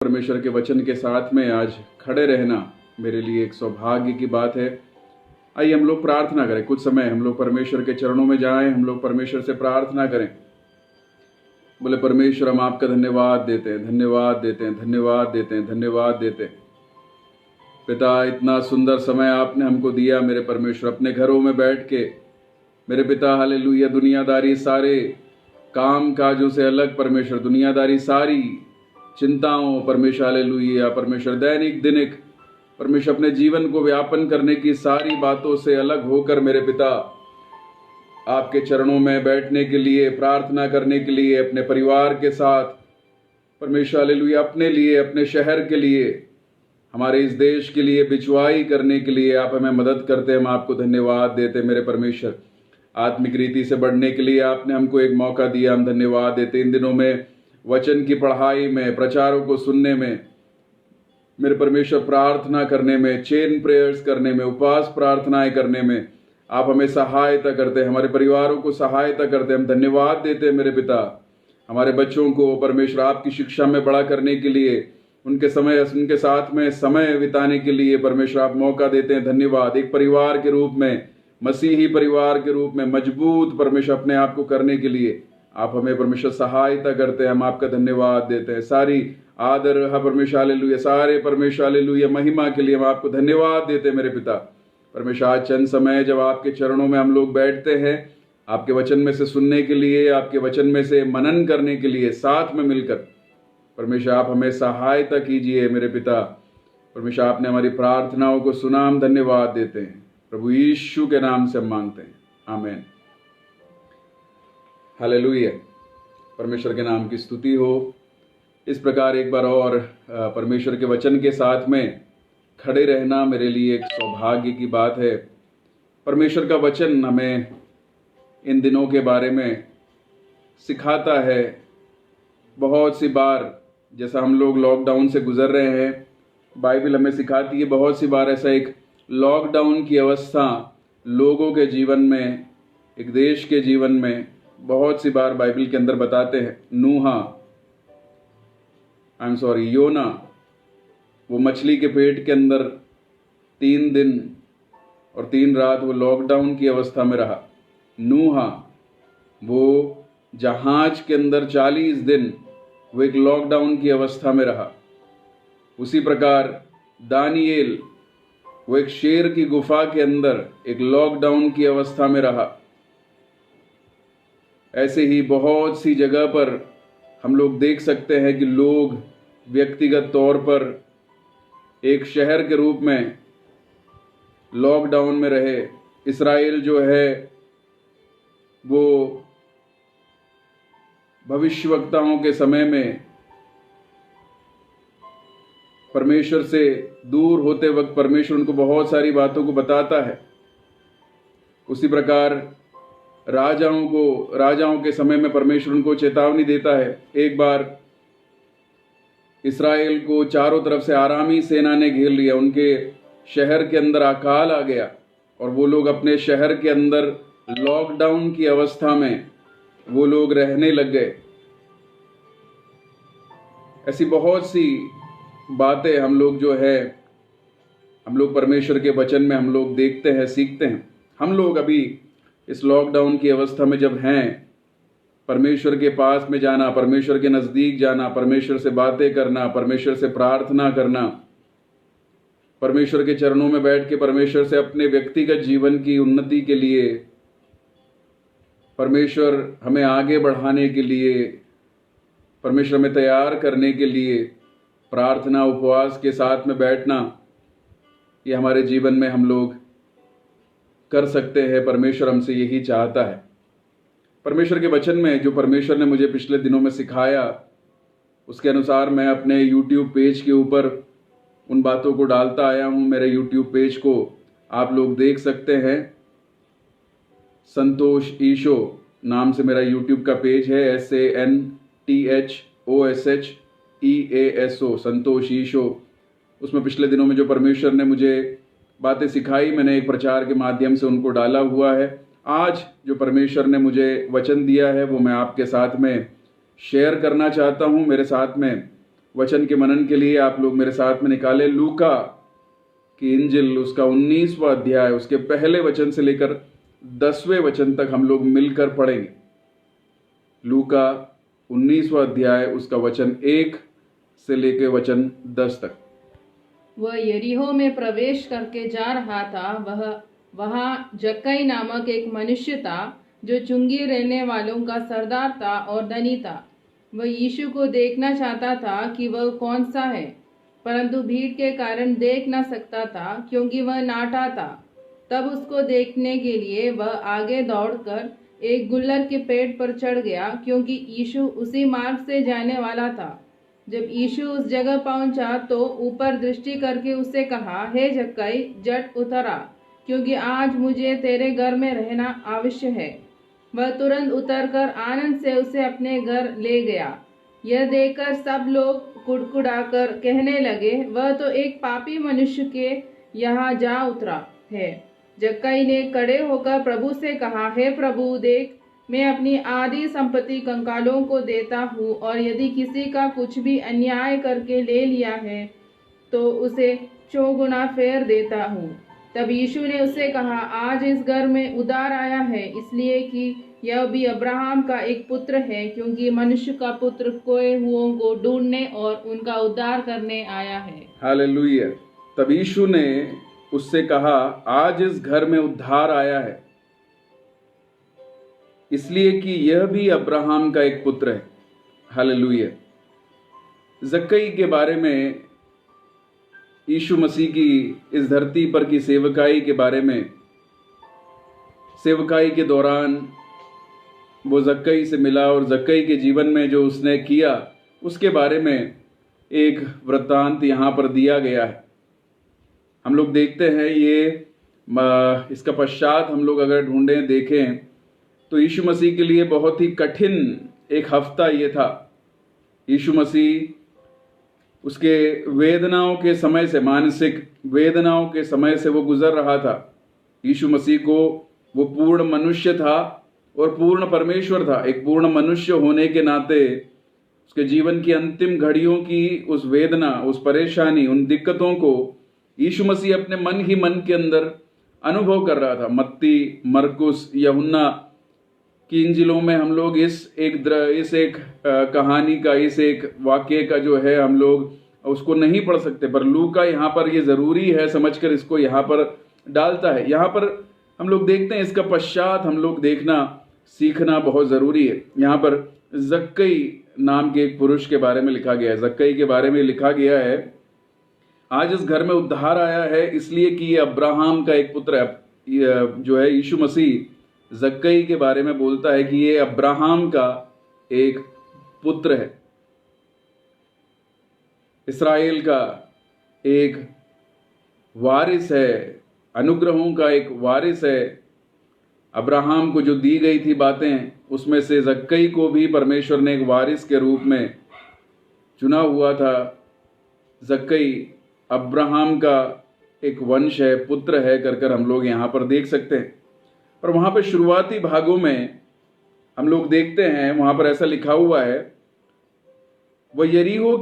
परमेश्वर के वचन के साथ में आज खड़े रहना मेरे लिए एक सौभाग्य की बात है। आइए हम लोग प्रार्थना करें। कुछ समय हम लोग परमेश्वर के चरणों में जाएं, हम लोग परमेश्वर से प्रार्थना करें। बोले परमेश्वर, हम आपका धन्यवाद देते हैं, धन्यवाद देते हैं, धन्यवाद देते हैं, धन्यवाद देते हैं। पिता, इतना सुंदर समय आपने हमको दिया मेरे परमेश्वर, अपने घरों में बैठ के मेरे पिता, हालेलुया। दुनियादारी सारे काम काजों से अलग परमेश्वर, दुनियादारी सारी चिंताओं परमेश्वर, हालेलुया परमेश्वर, दैनिक दिनिक परमेश्वर, अपने जीवन को व्यापन करने की सारी बातों से अलग होकर मेरे पिता आपके चरणों में बैठने के लिए, प्रार्थना करने के लिए, अपने परिवार के साथ परमेश्वर, हालेलुया, अपने लिए, अपने शहर के लिए, हमारे इस देश के लिए बिचवाई करने के लिए आप हमें मदद करते हैं। हम आपको धन्यवाद देते मेरे परमेश्वर। आत्मिक रीति से बढ़ने के लिए आपने हमको एक मौका दिया, हम धन्यवाद देते। इन दिनों में वचन की पढ़ाई में, प्रचारों को सुनने में मेरे परमेश्वर, प्रार्थना करने में, चेन प्रेयर्स करने में, उपवास प्रार्थनाएं करने में आप हमें सहायता करते हैं, हमारे परिवारों को सहायता करते हैं। हम धन्यवाद देते हैं मेरे पिता। हमारे बच्चों को परमेश्वर आपकी शिक्षा में बड़ा करने के लिए, उनके साथ में समय बिताने के लिए परमेश्वर आप मौका देते हैं। धन्यवाद। एक परिवार के रूप में, मसीही परिवार के रूप में मजबूत परमेश्वर अपने आप को करने के लिए आप हमें परमेश्वर सहायता करते हैं। हम आपका धन्यवाद देते हैं। सारी आदर है परमेश्वर, हालेलुया, सारे परमेश्वर, हालेलुया, महिमा के लिए हम आपको धन्यवाद देते हैं मेरे पिता। परमेश्वर, आज चंद समय जब आपके चरणों में हम लोग बैठते हैं, आपके वचन में से सुनने के लिए, आपके वचन में से मनन करने के लिए, साथ में मिलकर परमेश्वर आप हमें सहायता कीजिए मेरे पिता। परमेश्वर, आपने हमारी प्रार्थनाओं को सुना, हम धन्यवाद देते हैं। प्रभु यीशु के नाम से हम मांगते हैं, आमीन। हालेलुया, परमेश्वर के नाम की स्तुति हो। इस प्रकार एक बार और परमेश्वर के वचन के साथ में खड़े रहना मेरे लिए एक सौभाग्य की बात है। परमेश्वर का वचन हमें इन दिनों के बारे में सिखाता है। बहुत सी बार जैसा हम लोग लॉकडाउन से गुजर रहे हैं, बाइबल हमें सिखाती है बहुत सी बार ऐसा एक लॉकडाउन की अवस्था लोगों के जीवन में, एक देश के जीवन में बहुत सी बार बाइबल के अंदर बताते हैं। योना, वो मछली के पेट के अंदर 3 दिन और 3 रात वो लॉकडाउन की अवस्था में रहा। नूहा, वो जहाज के अंदर 40 दिन वो एक लॉकडाउन की अवस्था में रहा। उसी प्रकार दानिएल, वो एक शेर की गुफा के अंदर एक लॉकडाउन की अवस्था में रहा। ऐसे ही बहुत सी जगह पर हम लोग देख सकते हैं कि लोग व्यक्तिगत तौर पर एक शहर के रूप में लॉकडाउन में रहे। इस्राएल जो है वो भविष्यवक्ताओं के समय में परमेश्वर से दूर होते वक्त परमेश्वर उनको बहुत सारी बातों को बताता है। उसी प्रकार राजाओं के समय में परमेश्वर उनको चेतावनी देता है। एक बार इस्राएल को चारों तरफ से आरामी सेना ने घेर लिया, उनके शहर के अंदर अकाल आ गया और वो लोग अपने शहर के अंदर लॉकडाउन की अवस्था में वो लोग रहने लग गए। ऐसी बहुत सी बातें हम लोग परमेश्वर के वचन में हम लोग देखते हैं, सीखते हैं। हम लोग अभी इस लॉकडाउन की अवस्था में जब हैं, परमेश्वर के पास में जाना, परमेश्वर के नज़दीक जाना, परमेश्वर से बातें करना, परमेश्वर से प्रार्थना करना, परमेश्वर के चरणों में बैठ के परमेश्वर से अपने व्यक्तिगत जीवन की उन्नति के लिए, परमेश्वर हमें आगे बढ़ाने के लिए, परमेश्वर हमें तैयार करने के लिए प्रार्थना उपवास के साथ में बैठना, ये हमारे जीवन में हम लोग कर सकते हैं। परमेश्वर हमसे यही चाहता है। परमेश्वर के वचन में जो परमेश्वर ने मुझे पिछले दिनों में सिखाया, उसके अनुसार मैं अपने YouTube पेज के ऊपर उन बातों को डालता आया हूँ। मेरे YouTube पेज को आप लोग देख सकते हैं। संतोष ईशो नाम से मेरा YouTube का पेज है। SANTHOSHEASO, संतोष ईशो। उसमें पिछले दिनों में जो परमेश्वर ने मुझे बातें सिखाई, मैंने एक प्रचार के माध्यम से उनको डाला हुआ है। आज जो परमेश्वर ने मुझे वचन दिया है वो मैं आपके साथ में शेयर करना चाहता हूँ। मेरे साथ में वचन के मनन के लिए आप लोग मेरे साथ में निकाले लूका की इंजिल, उसका 19वां अध्याय, उसके पहले वचन से लेकर 10वें वचन तक हम लोग मिलकर पढ़ेंगे। लूका 19वां अध्याय, उसका वचन 1 से लेकर वचन 10 तक। वह यरीहो में प्रवेश करके जा रहा था। वहाँ जक्कई नामक एक मनुष्य था जो चुंगी रहने वालों का सरदार था और धनी था। वह यीशु को देखना चाहता था कि वह कौन सा है, परंतु भीड़ के कारण देख न सकता था क्योंकि वह नाटा था। तब उसको देखने के लिए वह आगे दौड़कर एक गुल्लर के पेड़ पर चढ़ गया, क्योंकि यीशु उसी मार्ग से जाने वाला था। जब यीशु उस जगह पहुंचा तो ऊपर दृष्टि करके उससे कहा, हे जक्कई, झट उतर आ, क्योंकि आज मुझे तेरे घर में रहना आवश्य है। वह तुरंत उतरकर आनंद से उसे अपने घर ले गया। यह देखकर सब लोग कुड़कुड़ाकर कहने लगे, वह तो एक पापी मनुष्य के यहाँ जा उतरा है। जक्कई ने खड़े होकर प्रभु से कहा, हे प्रभु, देख, मैं अपनी आधी संपत्ति कंगालों को देता हूँ, और यदि किसी का कुछ भी अन्याय करके ले लिया है तो उसे 4 गुना फेर देता हूँ। तब यीशु ने उससे कहा, आज इस घर में उद्धार आया है, इसलिए कि यह भी अब्राहम का एक पुत्र है, क्योंकि मनुष्य का पुत्र खोए हुओं को ढूंढने और उनका उद्धार करने आया है। हालेलुया। तब यीशु ने उससे कहा, आज इस घर में उद्धार आया है, इसलिए कि यह भी अब्राहम का एक पुत्र है। हालेलुया। जक्कई के बारे में, यीशु मसीह की इस धरती पर की सेवकाई के बारे में, सेवकाई के दौरान वो जक्कई से मिला और जक्कई के जीवन में जो उसने किया उसके बारे में एक वृत्तांत यहाँ पर दिया गया है। हम लोग देखते हैं इसका पश्चात हम लोग अगर ढूंढें, देखें तो यीशु मसीह के लिए बहुत ही कठिन एक हफ्ता ये था। यीशु मसीह उसके वेदनाओं के समय से, मानसिक वेदनाओं के समय से वो गुजर रहा था। यीशु मसीह को, वो पूर्ण मनुष्य था और पूर्ण परमेश्वर था। एक पूर्ण मनुष्य होने के नाते उसके जीवन की अंतिम घड़ियों की उस वेदना, उस परेशानी, उन दिक्कतों को यीशु मसीह अपने मन ही मन के अंदर अनुभव कर रहा था। मत्ती, मरकुस, यूहन्ना की इंजिलों में हम लोग इस एक कहानी का, इस एक वाक्य का जो है हम लोग उसको नहीं पढ़ सकते, पर लूका यहाँ पर ये ज़रूरी है समझकर इसको यहाँ पर डालता है। यहाँ पर हम लोग देखते हैं, इसका पश्चात हम लोग देखना, सीखना बहुत ज़रूरी है। यहाँ पर जक्कई नाम के एक पुरुष के बारे में लिखा गया है। जक्कई के बारे में लिखा गया है, आज इस घर में उद्धार आया है, इसलिए कि ये अब्राहम का एक पुत्र है। जो है यीशु मसीह जक्कई के बारे में बोलता है कि ये अब्राहम का एक पुत्र है, इस्राएल का एक वारिस है, अनुग्रहों का एक वारिस है। अब्राहम को जो दी गई थी बातें, उसमें से जक्कई को भी परमेश्वर ने एक वारिस के रूप में चुना हुआ था। जक्कई अब्राहम का एक वंश है, पुत्र है, कर हम लोग यहाँ पर देख सकते हैं। और वहाँ पर शुरुआती भागों में हम लोग देखते हैं, वहाँ पर ऐसा लिखा हुआ है, वो यरीहो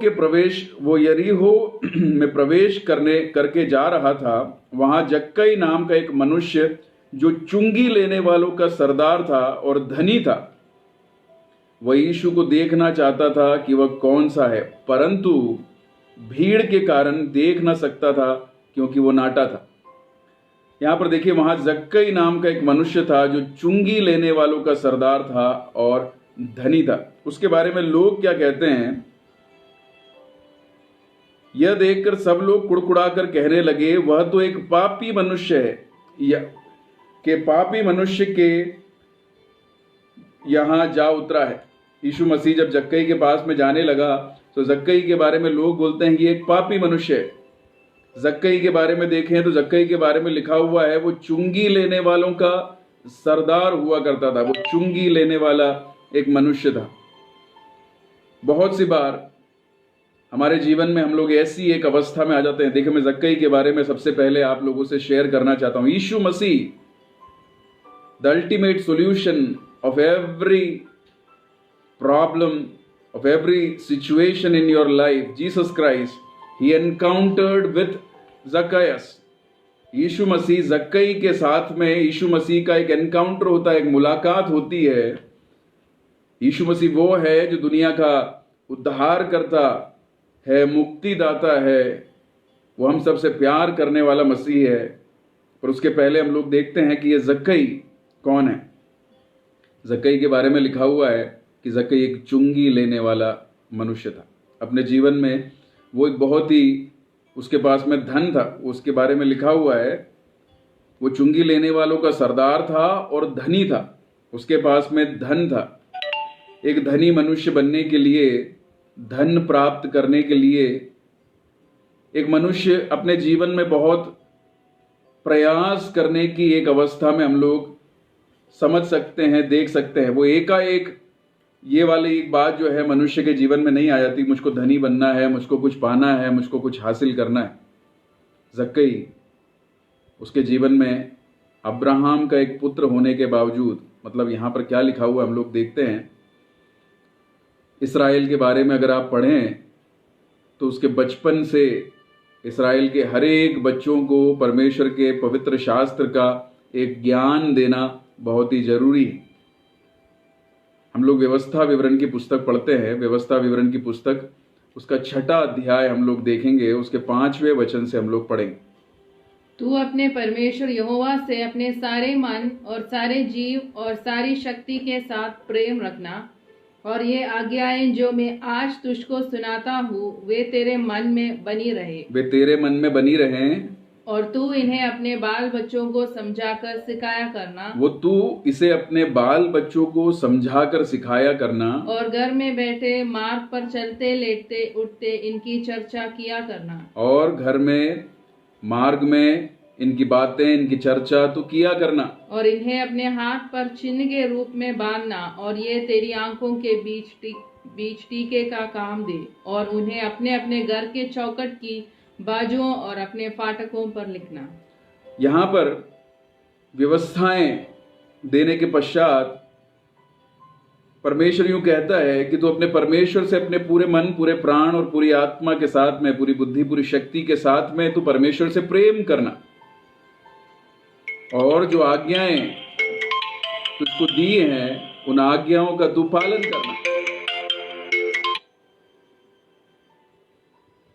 में प्रवेश करके जा रहा था। वहाँ जक्कई नाम का एक मनुष्य जो चुंगी लेने वालों का सरदार था और धनी था, वह यीशु को देखना चाहता था कि वह कौन सा है, परंतु भीड़ के कारण देख न सकता था क्योंकि वो नाटा था। यहाँ पर देखिए, वहां जक्कई नाम का एक मनुष्य था जो चुंगी लेने वालों का सरदार था और धनी था। उसके बारे में लोग क्या कहते हैं, यह देखकर सब लोग कुड़कुड़ाकर कहने लगे, वह तो एक पापी मनुष्य है, के पापी मनुष्य के यहाँ जा उतरा है। यीशु मसीह जब जक्कई के पास में जाने लगा तो जक्कई के बारे में लोग बोलते हैं कि एक पापी मनुष्य है। जक्कई के बारे में देखें तो जक्कई के बारे में लिखा हुआ है, वो चुंगी लेने वालों का सरदार हुआ करता था। वो चुंगी लेने वाला एक मनुष्य था। बहुत सी बार हमारे जीवन में हम लोग ऐसी एक अवस्था में आ जाते हैं। देखिए, मैं जक्कई के बारे में सबसे पहले आप लोगों से शेयर करना चाहता हूं। Yeshu Masih, the ultimate solution of every problem of every situation in your life, Jesus Christ, he encountered with Zacchaeus. यीशु मसीह जक्कई के साथ में यीशु मसीह का एक एनकाउंटर होता है, एक मुलाकात होती है। यीशु मसीह वो है जो दुनिया का उद्धार करता है, मुक्तिदाता है, वो हम सबसे प्यार करने वाला मसीह है। पर उसके पहले हम लोग देखते हैं कि ये जक्कई कौन है। जक्कई के बारे में लिखा हुआ है कि जक्कई एक चुंगी लेने वाला मनुष्य था। अपने जीवन में वो एक बहुत ही, उसके पास में धन था, उसके बारे में लिखा हुआ है वो चुंगी लेने वालों का सरदार था और धनी था, उसके पास में धन था। एक धनी मनुष्य बनने के लिए, धन प्राप्त करने के लिए एक मनुष्य अपने जीवन में बहुत प्रयास करने की एक अवस्था में हम लोग समझ सकते हैं, देख सकते हैं। वो एकाएक ये वाली एक बात जो है मनुष्य के जीवन में नहीं आ जाती, मुझको धनी बनना है, मुझको कुछ पाना है, मुझको कुछ हासिल करना है। जक्कई, उसके जीवन में अब्राहम का एक पुत्र होने के बावजूद, मतलब यहां पर क्या लिखा हुआ हम लोग देखते हैं। इस्राएल के बारे में अगर आप पढ़ें तो उसके बचपन से इस्राएल के हर एक बच्चों को परमेश्वर के पवित्र शास्त्र का एक ज्ञान देना बहुत ही जरूरी है। हम लोग व्यवस्था विवरण की पुस्तक पढ़ते हैं, व्यवस्था विवरण की पुस्तक उसका 6वां अध्याय हम लोग देखेंगे, उसके 5वें वचन से हम लोग पढ़ेंगे। तू अपने परमेश्वर यहोवा से अपने सारे मन और सारे जीव और सारी शक्ति के साथ प्रेम रखना, और ये आज्ञाएं जो मैं आज तुझको सुनाता हूँ वे तेरे मन में बनी रहे। वे तेरे मन में बनी रहें, और तू इन्हें अपने बाल बच्चों को समझाकर सिखाया करना। वो तू इसे अपने बाल बच्चों को समझाकर सिखाया करना। और घर में बैठे, मार्ग पर चलते, लेटते उठते इनकी चर्चा किया करना। और घर में, मार्ग में इनकी बातें, इनकी चर्चा तो किया करना। और इन्हें अपने हाथ पर चिन्ह के रूप में बांधना, और ये तेरी आंखों के बीच टीके का काम दे, और उन्हें अपने अपने घर के चौखट की बाजुओं और अपने फाटकों पर लिखना। यहाँ पर व्यवस्थाएं देने के पश्चात परमेश्वर यूं कहता है कि तू अपने परमेश्वर से अपने पूरे मन, पूरे प्राण और पूरी आत्मा के साथ में, पूरी बुद्धि, पूरी शक्ति के साथ में तू परमेश्वर से प्रेम करना, और जो आज्ञाएं तुझको दी हैं उन आज्ञाओं का तू पालन करना।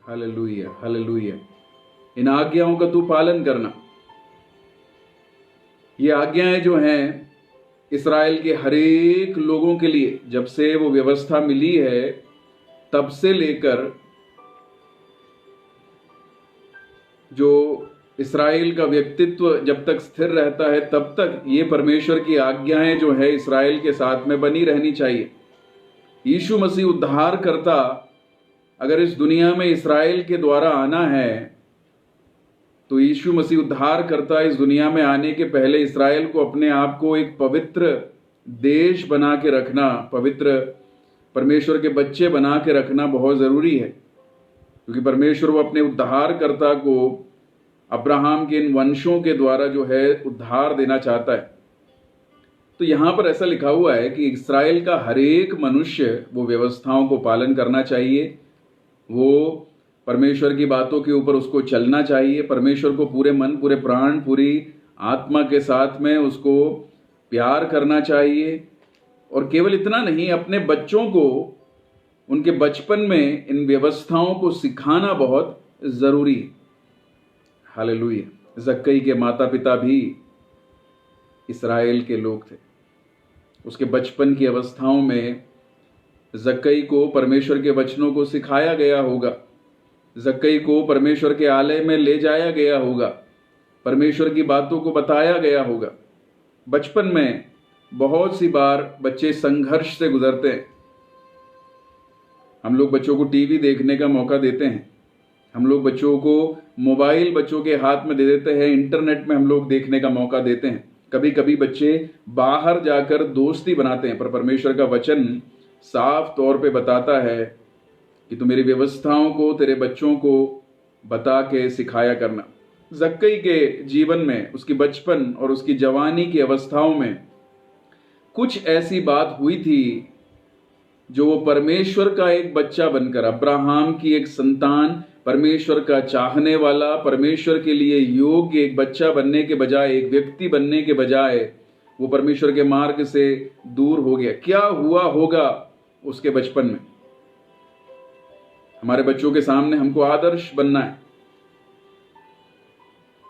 Hallelujah, hallelujah. इन आज्ञाओं का तू पालन करना। ये आज्ञाएं जो हैं इस्राएल के हरेक लोगों के लिए, जब से वो व्यवस्था मिली है तब से लेकर जो इस्राएल का व्यक्तित्व जब तक स्थिर रहता है तब तक ये परमेश्वर की आज्ञाएं जो है इस्राएल के साथ में बनी रहनी चाहिए। यीशु मसीह उद्धार करता अगर इस दुनिया में इस्राएल के द्वारा आना है तो यीशु मसीह उद्धार करता इस दुनिया में आने के पहले इस्राएल को अपने आप को एक पवित्र देश बना के रखना, पवित्र परमेश्वर के बच्चे बना के रखना बहुत जरूरी है, क्योंकि परमेश्वर वो अपने उद्धारकर्ता को अब्राहम के इन वंशों के द्वारा जो है उद्धार देना चाहता है। तो यहां पर ऐसा लिखा हुआ है कि इस्राएल का हर एक मनुष्य वो व्यवस्थाओं को पालन करना चाहिए, वो परमेश्वर की बातों के ऊपर उसको चलना चाहिए, परमेश्वर को पूरे मन, पूरे प्राण, पूरी आत्मा के साथ में उसको प्यार करना चाहिए। और केवल इतना नहीं, अपने बच्चों को उनके बचपन में इन व्यवस्थाओं को सिखाना बहुत जरूरी है। हालेलुया। जक्कई के माता पिता भी इस्राएल के लोग थे। उसके बचपन की अवस्थाओं में जक्कई को परमेश्वर के वचनों को सिखाया गया होगा, जक्कई को परमेश्वर के आलय में ले जाया गया होगा, परमेश्वर की बातों को बताया गया होगा। बचपन में बहुत सी बार बच्चे संघर्ष से गुजरते हैं। हम लोग बच्चों को टीवी देखने का मौका देते हैं, हम लोग बच्चों को मोबाइल बच्चों के हाथ में दे देते हैं, इंटरनेट में हम लोग देखने का मौका देते हैं। कभी कभी बच्चे बाहर जाकर दोस्ती बनाते हैं, पर परमेश्वर का वचन साफ तौर पे बताता है कि तू मेरी व्यवस्थाओं को तेरे बच्चों को बता के सिखाया करना। जक्कई के जीवन में, उसकी बचपन और उसकी जवानी की अवस्थाओं में कुछ ऐसी बात हुई थी जो वो परमेश्वर का एक बच्चा बनकर, अब्राहम की एक संतान, परमेश्वर का चाहने वाला, परमेश्वर के लिए योग्य एक बच्चा बनने के बजाय, एक व्यक्ति बनने के बजाय वो परमेश्वर के मार्ग से दूर हो गया। क्या हुआ होगा उसके बचपन में? हमारे बच्चों के सामने हमको आदर्श बनना है।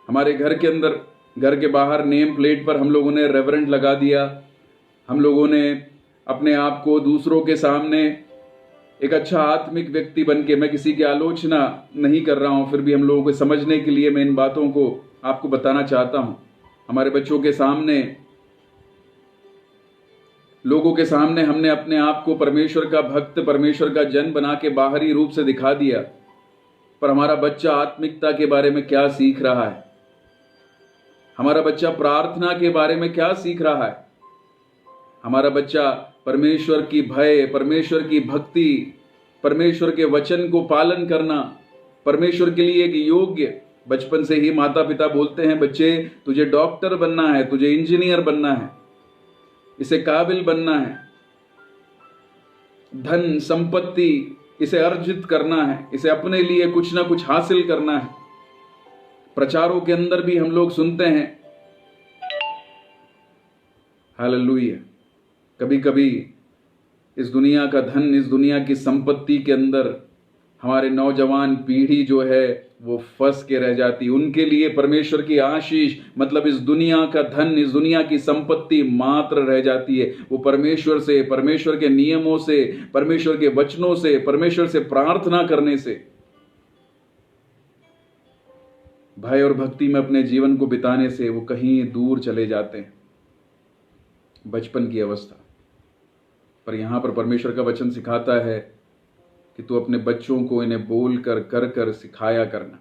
हमारे घर के अंदर, घर के बाहर नेम प्लेट पर हम लोगों ने रेवरेंड लगा दिया। हम लोगों ने अपने आप को दूसरों के सामने एक अच्छा आत्मिक व्यक्ति बन के, मैं किसी की आलोचना नहीं कर रहा हूं, फिर भी हम लोगों को समझने के लिए मैं इन बातों को आपको बताना चाहता हूं। हमारे बच्चों के सामने, लोगों के सामने हमने अपने आप को परमेश्वर का भक्त, परमेश्वर का जन बना के बाहरी रूप से दिखा दिया, पर हमारा बच्चा आत्मिकता के बारे में क्या सीख रहा है? हमारा बच्चा प्रार्थना के बारे में क्या सीख रहा है? हमारा बच्चा परमेश्वर की भय, परमेश्वर की भक्ति, परमेश्वर के वचन को पालन करना, परमेश्वर के लिए एक योग्य, बचपन से ही माता पिता बोलते हैं, बच्चे तुझे डॉक्टर बनना है, तुझे इंजीनियर बनना है, इसे काबिल बनना है, धन संपत्ति इसे अर्जित करना है, इसे अपने लिए कुछ ना कुछ हासिल करना है। प्रचारों के अंदर भी हम लोग सुनते हैं, हालेलुया। कभी कभी इस दुनिया का धन, इस दुनिया की संपत्ति के अंदर हमारे नौजवान पीढ़ी जो है वो फंस के रह जाती। उनके लिए परमेश्वर की आशीष, मतलब इस दुनिया का धन, इस दुनिया की संपत्ति मात्र रह जाती है। वो परमेश्वर से, परमेश्वर के नियमों से, परमेश्वर के वचनों से, परमेश्वर से प्रार्थना करने से, भय और भक्ति में अपने जीवन को बिताने से वो कहीं दूर चले जाते हैं। बचपन की अवस्था पर यहां पर परमेश्वर का वचन सिखाता है कि तू अपने बच्चों को इन्हें बोल कर, कर कर सिखाया करना।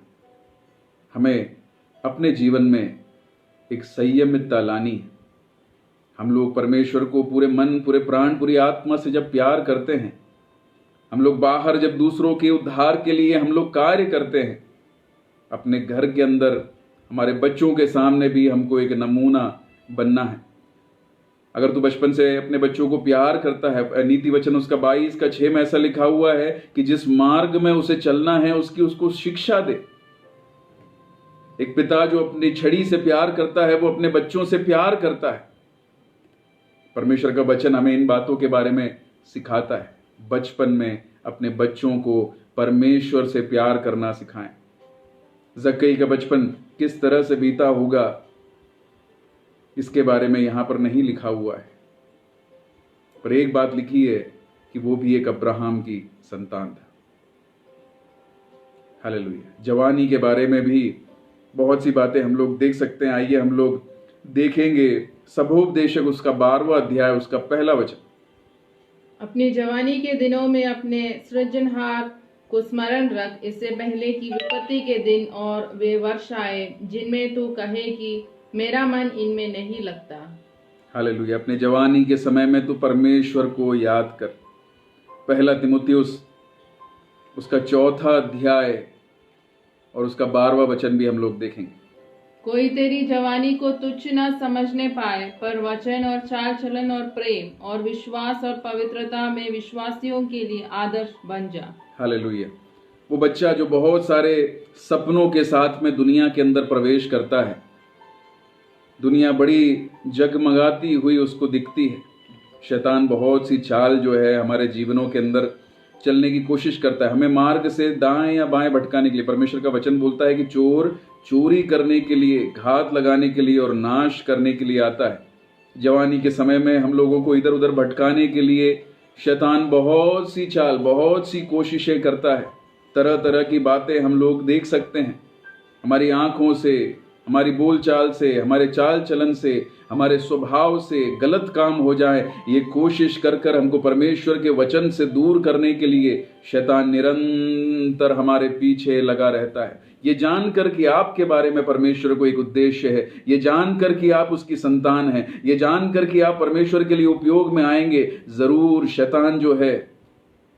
हमें अपने जीवन में एक संयमितता लानी है। हम लोग परमेश्वर को पूरे मन, पूरे प्राण, पूरी आत्मा से जब प्यार करते हैं, हम लोग बाहर जब दूसरों के उद्धार के लिए हम लोग कार्य करते हैं, अपने घर के अंदर हमारे बच्चों के सामने भी हमको एक नमूना बनना है। अगर तू बचपन से अपने बच्चों को प्यार करता है, नीति वचन उसका 22:6 में ऐसा लिखा हुआ है कि जिस मार्ग में उसे चलना है उसकी उसको शिक्षा दे। एक पिता जो अपनी छड़ी से प्यार करता है वो अपने बच्चों से प्यार करता है। परमेश्वर का वचन हमें इन बातों के बारे में सिखाता है। बचपन में अपने बच्चों को परमेश्वर से प्यार करना सिखाएं। जक्कई का बचपन किस तरह से बीता होगा इसके बारे में यहां पर नहीं लिखा हुआ है, पर एक बात लिखी है कि वो भी एक अब्राहम की संतान था। हालेलुया। जवानी के बारे में भी बहुत सी बातें हम लोग देख सकते हैं। आइए हम लोग देखेंगे सबोपदेशक उसका 12वां अध्याय, उसका पहला वचन। अपनी जवानी के दिनों में अपने सृजनहार को स्मरण रख, इससे पहले कि विपत्ति के दिन और वे वर्ष आए जिनमें तू कहे कि मेरा मन इनमें नहीं लगता। हालेलुया। अपने जवानी के समय में तू परमेश्वर को याद कर। पहला तिमुथियुस उसका 4वां अध्याय और उसका 12वां वचन भी हम लोग देखेंगे। कोई तेरी जवानी को तुच्छ न समझने पाए, पर वचन और चाल चलन और प्रेम और विश्वास और पवित्रता में विश्वासियों के लिए आदर्श बन जा। हालेलुया। वो बच्चा जो बहुत सारे सपनों के साथ में दुनिया के अंदर प्रवेश करता है, दुनिया बड़ी जगमगाती हुई उसको दिखती है। शैतान बहुत सी चाल जो है हमारे जीवनों के अंदर चलने की कोशिश करता है, हमें मार्ग से दाएं या बाएं भटकाने के लिए। परमेश्वर का वचन बोलता है कि चोर चोरी करने के लिए, घात लगाने के लिए और नाश करने के लिए आता है। जवानी के समय में हम लोगों को इधर उधर भटकाने के लिए शैतान बहुत सी चाल, बहुत सी कोशिशें करता है। तरह तरह की बातें हम लोग देख सकते हैं। हमारी आंखों से, हमारी बोलचाल से, हमारे चाल चलन से, हमारे स्वभाव से गलत काम हो जाए, ये कोशिश कर कर हमको परमेश्वर के वचन से दूर करने के लिए शैतान निरंतर हमारे पीछे लगा रहता है। ये जानकर कि आपके बारे में परमेश्वर को एक उद्देश्य है, ये जानकर कि आप उसकी संतान हैं, ये जानकर कि आप परमेश्वर के लिए उपयोग में आएंगे, जरूर शैतान जो है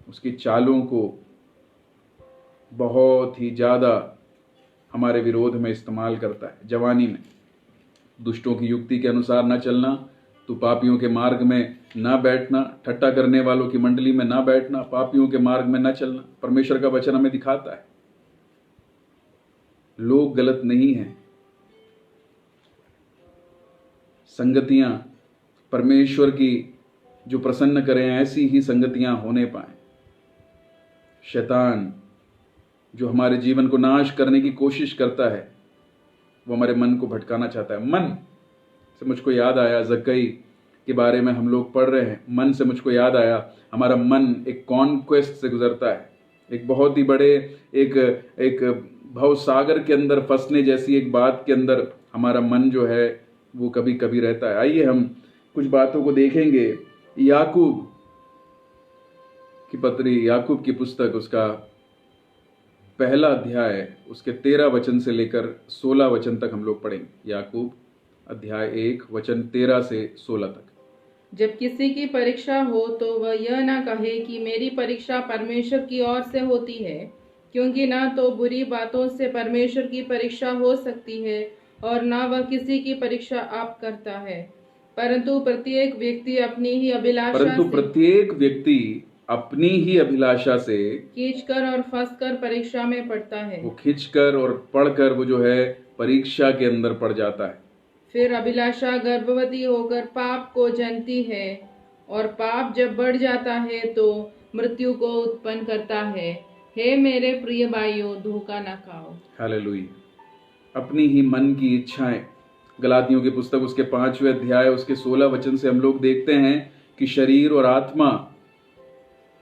उसकी चालों को बहुत ही ज्यादा हमारे विरोध में इस्तेमाल करता है। जवानी में दुष्टों की युक्ति के अनुसार न चलना, तू पापियों के मार्ग में ना बैठना, ठट्टा करने वालों की मंडली में ना बैठना, पापियों के मार्ग में ना चलना। परमेश्वर का वचन हमें दिखाता है लोग गलत नहीं हैं। संगतियां परमेश्वर की जो प्रसन्न करें ऐसी ही संगतियां होने पाए। शैतान जो हमारे जीवन को नाश करने की कोशिश करता है वो हमारे मन को भटकाना चाहता है। मन से मुझको याद आया, जक्कई के बारे में हम लोग पढ़ रहे हैं। मन से मुझको याद आया, हमारा मन एक कॉन्क्वेस्ट से गुजरता है, एक बहुत ही बड़े एक भव सागर के अंदर फंसने जैसी एक बात के अंदर हमारा मन जो है वो कभी कभी रहता है। आइए हम कुछ बातों को देखेंगे। याकूब की पत्री, याकूब की पुस्तक, उसका पहला अध्याय, उसके 13 वचन से लेकर 16 वचन तक हम लोग पढ़ेंगे। याकूब अध्याय 1 वचन 13 से 16 तक। जब किसी की परीक्षा हो तो वह यह ना कहे कि मेरी परीक्षा परमेश्वर की ओर से होती है, क्योंकि ना तो बुरी बातों से परमेश्वर की परीक्षा हो सकती है और ना वह किसी की परीक्षा आप करता है, परंतु प्रत्येक व्यक्ति अपनी ही अभिलाषा से खींचकर और फंसकर परीक्षा में पड़ता है। वो खींचकर और पढ़कर वो जो है परीक्षा के अंदर पड़ जाता है। फिर अभिलाषा गर्भवती होकर पाप को जनती है, और पाप जब बढ़ जाता है तो मृत्यु को उत्पन्न करता है। हे मेरे प्रिय भाइयों, धोखा न खाओ। हालेलुया। अपनी ही मन की इच्छाएं, गलातियों की पुस्तक उसके 5वें अध्याय उसके 16 वचन से हम लोग देखते हैं कि शरीर और आत्मा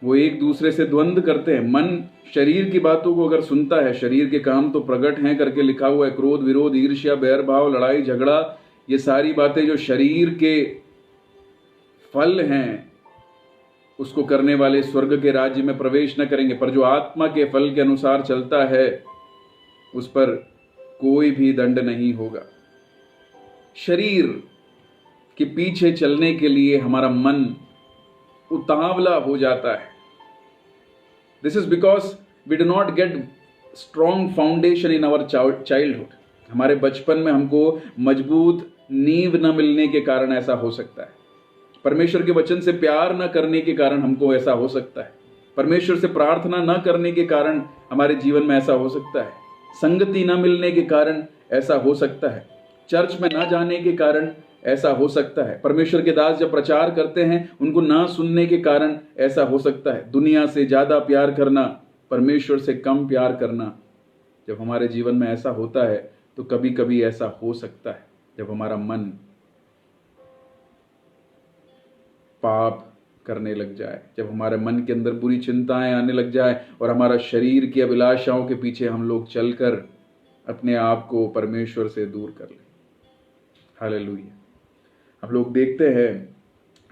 वो एक दूसरे से द्वंद्व करते हैं। मन शरीर की बातों को अगर सुनता है, शरीर के काम तो प्रकट हैं करके लिखा हुआ है, क्रोध, विरोध, ईर्ष्या, बैर भाव, लड़ाई झगड़ा, ये सारी बातें जो शरीर के फल हैं उसको करने वाले स्वर्ग के राज्य में प्रवेश न करेंगे। पर जो आत्मा के फल के अनुसार चलता है उस पर कोई भी दंड नहीं होगा। शरीर के पीछे चलने के लिए हमारा मन उतावला हो जाता है। This is because we do not get strong foundation in our childhood. हमारे बचपन में हमको मजबूत नींव न मिलने के कारण ऐसा हो सकता है। परमेश्वर के वचन से प्यार न करने के कारण हमको ऐसा हो सकता है। परमेश्वर से प्रार्थना न करने के कारण हमारे जीवन में ऐसा हो सकता है। संगति न मिलने के कारण ऐसा हो सकता है। चर्च में न जाने के कारण ऐसा हो सकता है। परमेश्वर के दास जब प्रचार करते हैं उनको ना सुनने के कारण ऐसा हो सकता है। दुनिया से ज्यादा प्यार करना, परमेश्वर से कम प्यार करना, जब हमारे जीवन में ऐसा होता है तो कभी कभी ऐसा हो सकता है जब हमारा मन पाप करने लग जाए, जब हमारे मन के अंदर बुरी चिंताएं आने लग जाए और हमारा शरीर की अभिलाषाओं के पीछे हम लोग चलकर अपने आप को परमेश्वर से दूर कर लें। हालेलुया। हम लोग देखते हैं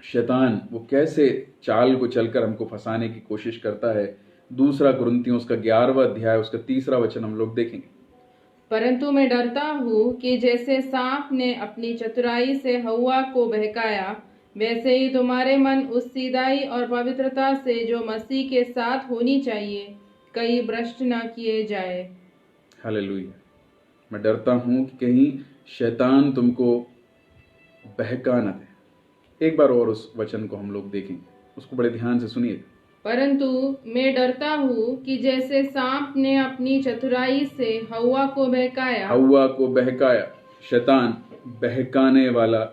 शैतान वो कैसे चाल को चलकर हमको फंसाने की कोशिश करता है। 2 कुरिन्थियों उसका 11वां अध्याय उसका 3 वचन हम लोग देखेंगे। परंतु मैं डरता हूँ कि जैसे सांप ने अपनी चतुराई से हव्वा को बहकाया, वैसे ही तुम्हारे मन उस सीधाई और पवित्रता से जो मसीह के साथ होनी चाहिए कहीं भ्रष्ट न किए जाए। हालेलुया। मैं डरता हूँ कि कहीं शैतान तुमको बहका न दे। एक बार और उस वचन को हम लोग देखेंगे, उसको बड़े ध्यान से सुनिए। परंतु मैं डरता हूँ कि जैसे सांप ने अपनी चतुराई से हव्वा को बहकाया। शैतान बहकाने वाला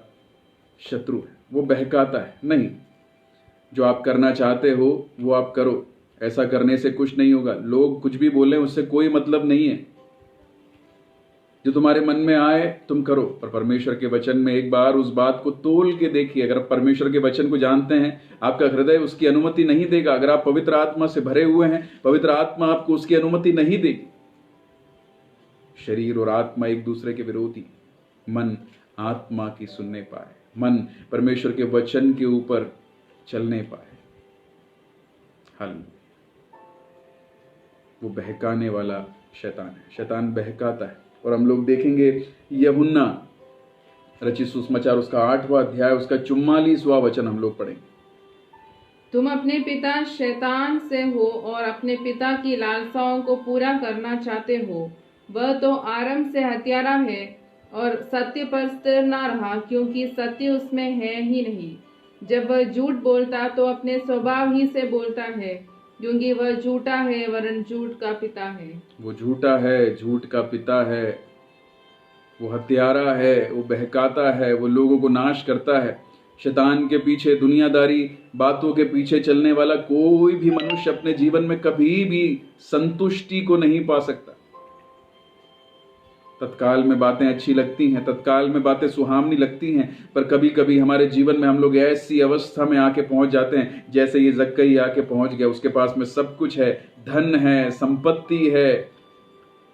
शत्रु है, वो बहकाता है नहीं। जो आप करना चाहते हो वो आप करो, ऐसा करने से कुछ नहीं होगा। लोग कुछ भी बोलें उससे कोई मतलब नहीं है। जो तुम्हारे मन में आए तुम करो, पर परमेश्वर के वचन में एक बार उस बात को तोल के देखिए। अगर आप परमेश्वर के वचन को जानते हैं, आपका हृदय उसकी अनुमति नहीं देगा। अगर आप पवित्र आत्मा से भरे हुए हैं, पवित्र आत्मा आपको उसकी अनुमति नहीं देगी। शरीर और आत्मा एक दूसरे के विरोधी। मन आत्मा की सुनने पाए, मन परमेश्वर के वचन के ऊपर चलने पाए। हालेलुया। वो बहकाने वाला शैतान है। शैतान बहकाता है। और हम लोग देखेंगे यूहन्ना रचित सुसमाचार उसका 8वां अध्याय उसका 44वां वचन हम लोग पढ़ेंगे। तुम अपने पिता शैतान से हो और अपने पिता की लालसाओं को पूरा करना चाहते हो। वह तो आरंभ से हत्यारा है और सत्य पर स्थिर ना रहा, क्योंकि सत्य उसमें है ही नहीं। जब वह झूठ बोलता तो अपने स्वभाव ही से बोलता है, क्योंकि वह झूठा है वरन झूठ का पिता है। वो झूठा है, झूठ का पिता है, वो हत्यारा है, वो बहकाता है, वो लोगों को नाश करता है। शैतान के पीछे, दुनियादारी बातों के पीछे चलने वाला कोई भी मनुष्य अपने जीवन में कभी भी संतुष्टि को नहीं पा सकता। तत्काल में बातें अच्छी लगती हैं, तत्काल में बातें सुहावनी लगती हैं, पर कभी कभी हमारे जीवन में हम लोग ऐसी अवस्था में आके पहुंच जाते हैं जैसे ये जक्कई आके पहुंच गया। उसके पास में सब कुछ है, धन है, संपत्ति है,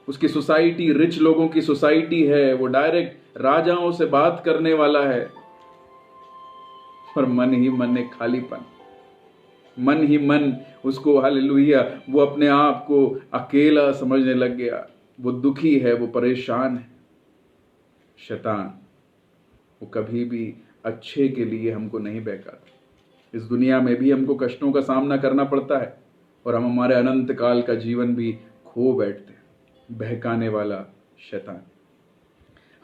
उसकी सोसाइटी रिच लोगों की सोसाइटी है, वो डायरेक्ट राजाओं से बात करने वाला है, पर मन ही मन एक खालीपन, मन ही मन उसको, हालेलुया, वो अपने आप को अकेला समझने लग गया। वो दुखी है, वो परेशान है। शैतान वो कभी भी अच्छे के लिए हमको नहीं बहकाता। इस दुनिया में भी हमको कष्टों का सामना करना पड़ता है और हम हमारे अनंत काल का जीवन भी खो बैठते हैं। बहकाने वाला शैतान।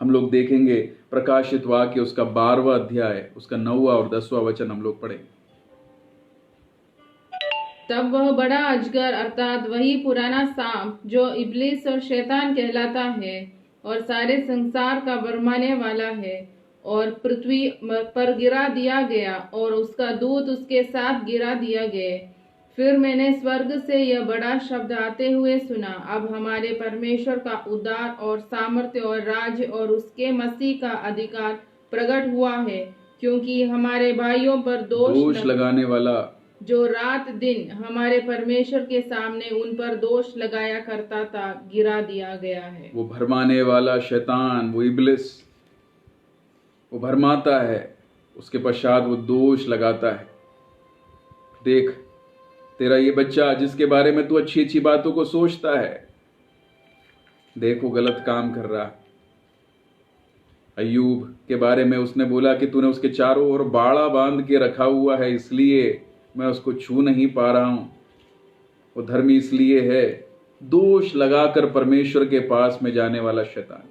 हम लोग देखेंगे प्रकाशित वाक्य उसका 12वां अध्याय, उसका 9वां और 10वां वचन हम लोग पढ़ेंगे। तब वह बड़ा अजगर अर्थात वही पुराना सांप जो इब्लिस और शैतान कहलाता है और सारे संसार का भरमाने वाला है, और पृथ्वी पर गिरा दिया गया और उसका दूत उसके साथ गिरा दिया गए। फिर मैंने स्वर्ग से यह बड़ा शब्द आते हुए सुना, अब हमारे परमेश्वर का उद्धार और सामर्थ्य और राज्य और उसके मसीह का अधिकार प्रकट हुआ है, क्योंकि हमारे भाइयों पर दोष लगाने वाला जो रात दिन हमारे परमेश्वर के सामने उन पर दोष लगाया करता था, गिरा दिया गया है। वो भरमाने वाला शैतान, वो इब्लिस, वो भरमाता है, उसके पश्चात वो दोष लगाता है। देख, तेरा ये बच्चा जिसके बारे में तू अच्छी अच्छी बातों को सोचता है, देख वो गलत काम कर रहा है। अय्यूब के बारे में उसने बोला कि तूने उसके चारों ओर बाड़ा बांध के रखा हुआ है, इसलिए मैं उसको छू नहीं पा रहा हूं। वो धर्मी इसलिए है। दोष लगाकर परमेश्वर के पास में जाने वाला शैतान,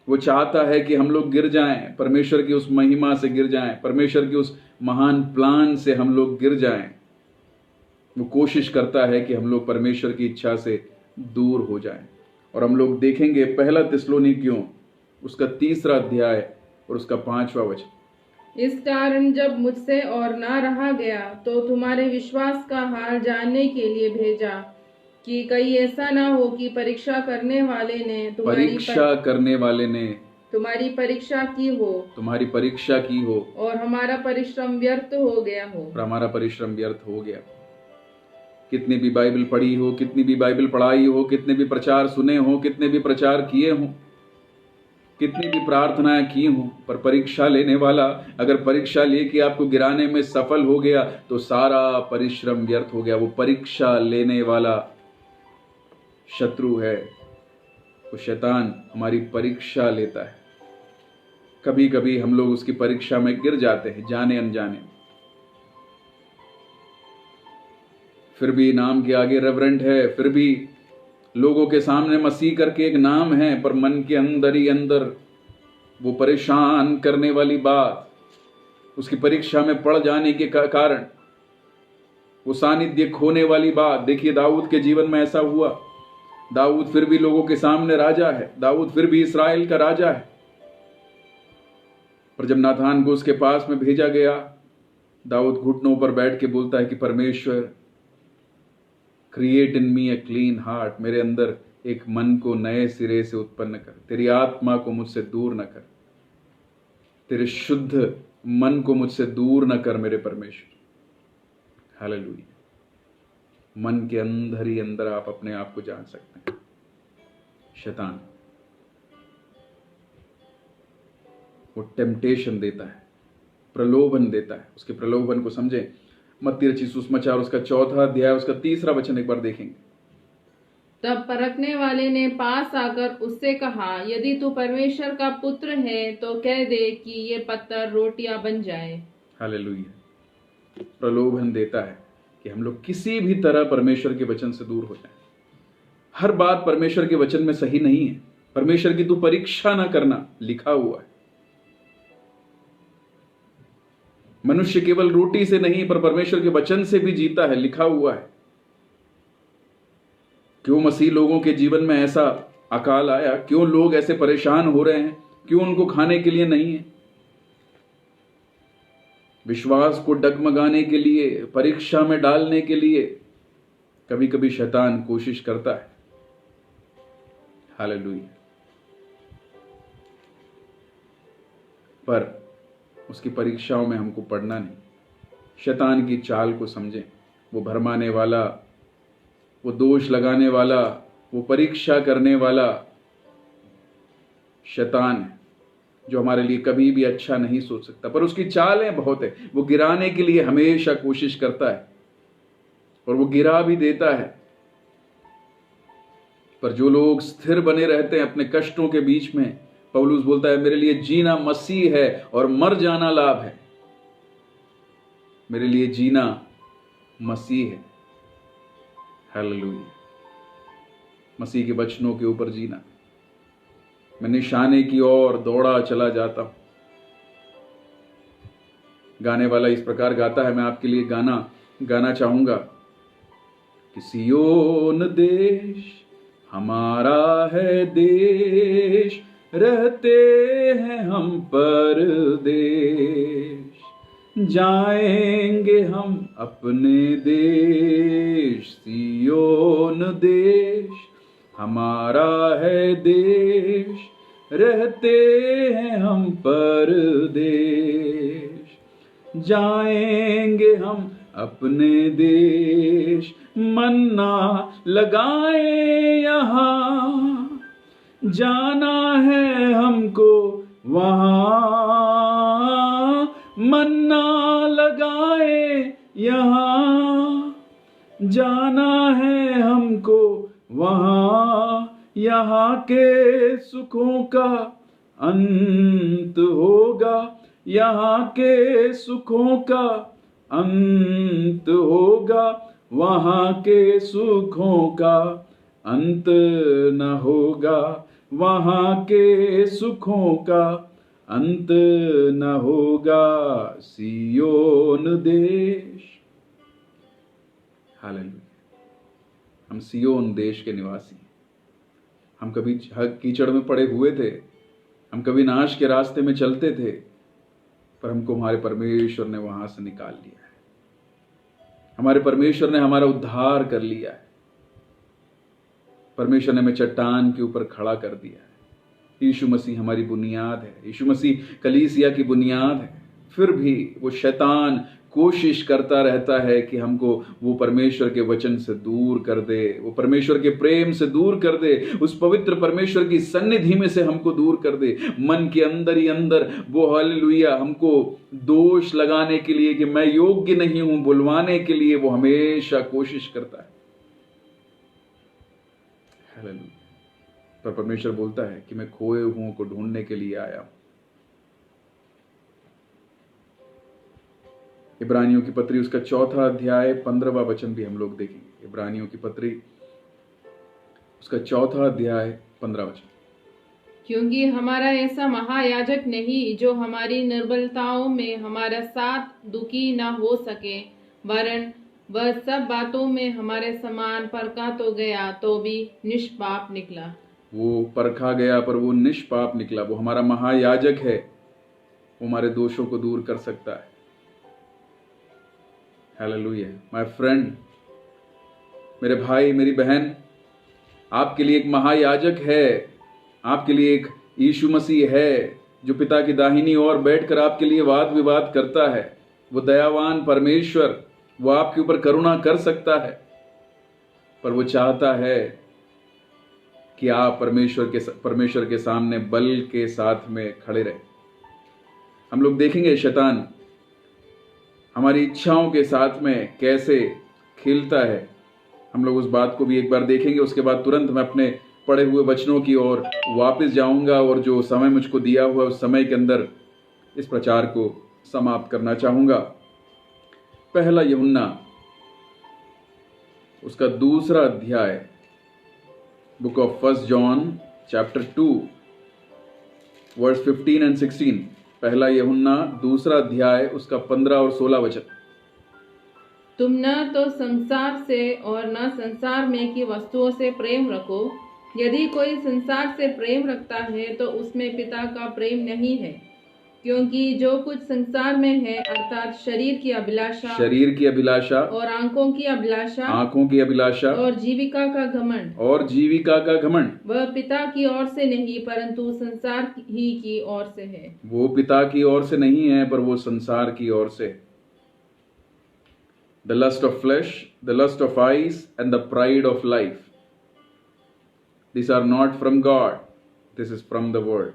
वो चाहता है कि हम लोग गिर जाएं, परमेश्वर की उस महिमा से गिर जाएं, परमेश्वर की उस महान प्लान से हम लोग गिर जाएं। वो कोशिश करता है कि हम लोग परमेश्वर की इच्छा से दूर हो जाएं। और हम लोग देखेंगे पहला थिस्सलुनीकियों उसका 3रा अध्याय और उसका 5वां वचन। इस कारण जब मुझसे और ना रहा गया तो तुम्हारे विश्वास का हाल जानने के लिए भेजा, कि कहीं ऐसा ना हो कि परीक्षा करने वाले ने तुम्हारी परीक्षा की हो और हमारा परिश्रम व्यर्थ हो गया। कितनी भी बाइबल पढ़ी हो, कितनी भी बाइबल पढ़ाई हो, कितने भी प्रचार सुने हो, कितने भी प्रचार किए हों, कितनी भी प्रार्थनाएं की हूं, पर परीक्षा लेने वाला अगर परीक्षा लेके आपको गिराने में सफल हो गया तो सारा परिश्रम व्यर्थ हो गया। वो परीक्षा लेने वाला शत्रु है, वो शैतान हमारी परीक्षा लेता है। कभी कभी हम लोग उसकी परीक्षा में गिर जाते हैं, जाने अनजाने। फिर भी नाम के आगे रेवरेंट है, फिर भी लोगों के सामने मसीह करके एक नाम है, पर मन के अंदर ही अंदर वो परेशान करने वाली बात, उसकी परीक्षा में पड़ जाने के कारण वो सानिध्य खोने वाली बात। देखिए दाऊद के जीवन में ऐसा हुआ। दाऊद फिर भी लोगों के सामने राजा है, दाऊद फिर भी इस्राएल का राजा है, पर जब नाथान को उसके पास में भेजा गया, दाऊद घुटनों पर बैठ के बोलता है कि परमेश्वर, create in me a clean heart, मेरे अंदर एक मन को नए सिरे से उत्पन्न कर, तेरी आत्मा को मुझसे दूर न कर, तेरे शुद्ध मन को मुझसे दूर न कर मेरे परमेश्वर। हालेलुया। मन के अंदर ही अंदर आप अपने आप को जान सकते हैं। शैतान वो टेम्पटेशन देता है, प्रलोभन देता है। उसके प्रलोभन को समझें। मत्ती रचित सुसमाचार उसका 4वां अध्याय उसका 3रा वचन एक बार देखेंगे। तब परखने वाले ने पास आकर उससे कहा, यदि तू परमेश्वर का पुत्र है तो कह दे कि ये पत्थर रोटियां बन जाए। हालेलुया। प्रलोभन देता है कि हम लोग किसी भी तरह परमेश्वर के वचन से दूर हो जाएं। हर बात परमेश्वर के वचन में सही नहीं है। परमेश्वर की तू परीक्षा ना करना, लिखा हुआ है। मनुष्य केवल रोटी से नहीं पर परमेश्वर के वचन से भी जीता है, लिखा हुआ है। क्यों मसीह लोगों के जीवन में ऐसा अकाल आया? क्यों लोग ऐसे परेशान हो रहे हैं? क्यों उनको खाने के लिए नहीं है? विश्वास को डगमगाने के लिए, परीक्षा में डालने के लिए कभी कभी शैतान कोशिश करता है। हालेलुया। पर उसकी परीक्षाओं में हमको पढ़ना नहीं, शैतान की चाल को समझें। वो भरमाने वाला, वो दोष लगाने वाला, वो परीक्षा करने वाला शैतान है, जो हमारे लिए कभी भी अच्छा नहीं सोच सकता। पर उसकी चालें बहुत है। वो गिराने के लिए हमेशा कोशिश करता है और वो गिरा भी देता है। पर जो लोग स्थिर बने रहते हैं अपने कष्टों के बीच में, पौलुस बोलता है मेरे लिए जीना मसीह है और मर जाना लाभ है। मेरे लिए जीना मसीह है। हालेलुया। मसीह के वचनों के ऊपर जीना। मैं निशाने की ओर दौड़ा चला जाता हूं। गाने वाला इस प्रकार गाता है, मैं आपके लिए गाना चाहूंगा कि सियोन देश हमारा है देश, रहते हैं हम परदेश, जाएंगे हम अपने देश। सियोन देश हमारा है देश, रहते हैं हम परदेश, जाएंगे हम अपने देश। मन्ना लगाए यहाँ, जाना है हमको वहाँ। मन्ना लगाए यहाँ, जाना है हमको वहाँ। यहाँ के सुखों का अंत होगा, यहाँ के सुखों का अंत होगा, वहाँ के सुखों का अंत न होगा, वहाँ के सुखों का अंत न होगा। सियोन देश। हालेलुया। हम सियोन देश के निवासी हैं। हम कभी कीचड़ में पड़े हुए थे, हम कभी नाश के रास्ते में चलते थे, पर हमको हमारे परमेश्वर ने वहां से निकाल लिया है। हमारे परमेश्वर ने हमारा उद्धार कर लिया है। परमेश्वर ने हमें चट्टान के ऊपर खड़ा कर दिया है। यीशु मसीह हमारी बुनियाद है। यीशु मसीह कलीसिया की बुनियाद है। फिर भी वो शैतान कोशिश करता रहता है कि हमको वो परमेश्वर के वचन से दूर कर दे, वो परमेश्वर के प्रेम से दूर कर दे, उस पवित्र परमेश्वर की सन्निधि में से हमको दूर कर दे। मन के अंदर ही अंदर वो हालेलुया हमको दोष लगाने के लिए कि मैं योग्य नहीं हूं, बुलवाने के लिए वो हमेशा कोशिश करता है। हालेलुया। पर परमेश्वर बोलता है कि मैं खोए हुओं को ढूंढने के लिए आया हूं। इब्रानियों की पत्री उसका 4 अध्याय 15वां वचन भी हम लोग देखेंगे। इब्रानियों की पत्री उसका 4 अध्याय 15 वचन। क्योंकि हमारा ऐसा महायाजक नहीं जो हमारी निर्बलताओं में हमारा साथ दुखी ना हो सके, वरन वह सब बातों में हमारे समान परखा तो गया तो भी निष्पाप निकला। वो परखा गया पर वो निष्पाप निकला। वो हमारा महायाजक है, वो हमारे दोषों को दूर कर सकता है। हालेलुया। माय फ्रेंड, मेरे भाई मेरी बहन, आपके लिए एक महायाजक है, आपके लिए एक यीशु मसीह है जो पिता की दाहिनी ओर बैठकर आपके लिए वाद विवाद करता है। वो दयावान परमेश्वर, वो आपके ऊपर करुणा कर सकता है, पर वो चाहता है कि आप परमेश्वर के सामने बल के साथ में खड़े रहे। हम लोग देखेंगे शैतान हमारी इच्छाओं के साथ में कैसे खेलता है। हम लोग उस बात को भी एक बार देखेंगे। उसके बाद तुरंत मैं अपने पढ़े हुए वचनों की ओर वापस जाऊंगा और जो समय मुझको दिया हुआ उस समय के अंदर इस प्रचार को समाप्त करना चाहूंगा। पहला यूहन्ना उसका 2 अध्याय, book of 1 John chapter 2 verse 15 and 16, पहला यूहन्ना 2 अध्याय उसका 15 और 16 वचन। तुम न तो संसार से और न संसार में की वस्तुओं से प्रेम रखो। यदि कोई संसार से प्रेम रखता है तो उसमें पिता का प्रेम नहीं है, क्योंकि जो कुछ संसार में है अर्थात शरीर की अभिलाषा और आंखों की अभिलाषा और जीविका का घमंड वह पिता की ओर से नहीं परंतु संसार ही की ओर से है। वो पिता की ओर से नहीं है पर वो संसार की ओर से। The lust of flesh, the lust of eyes, and the pride of life. These are not from God. This is from the world.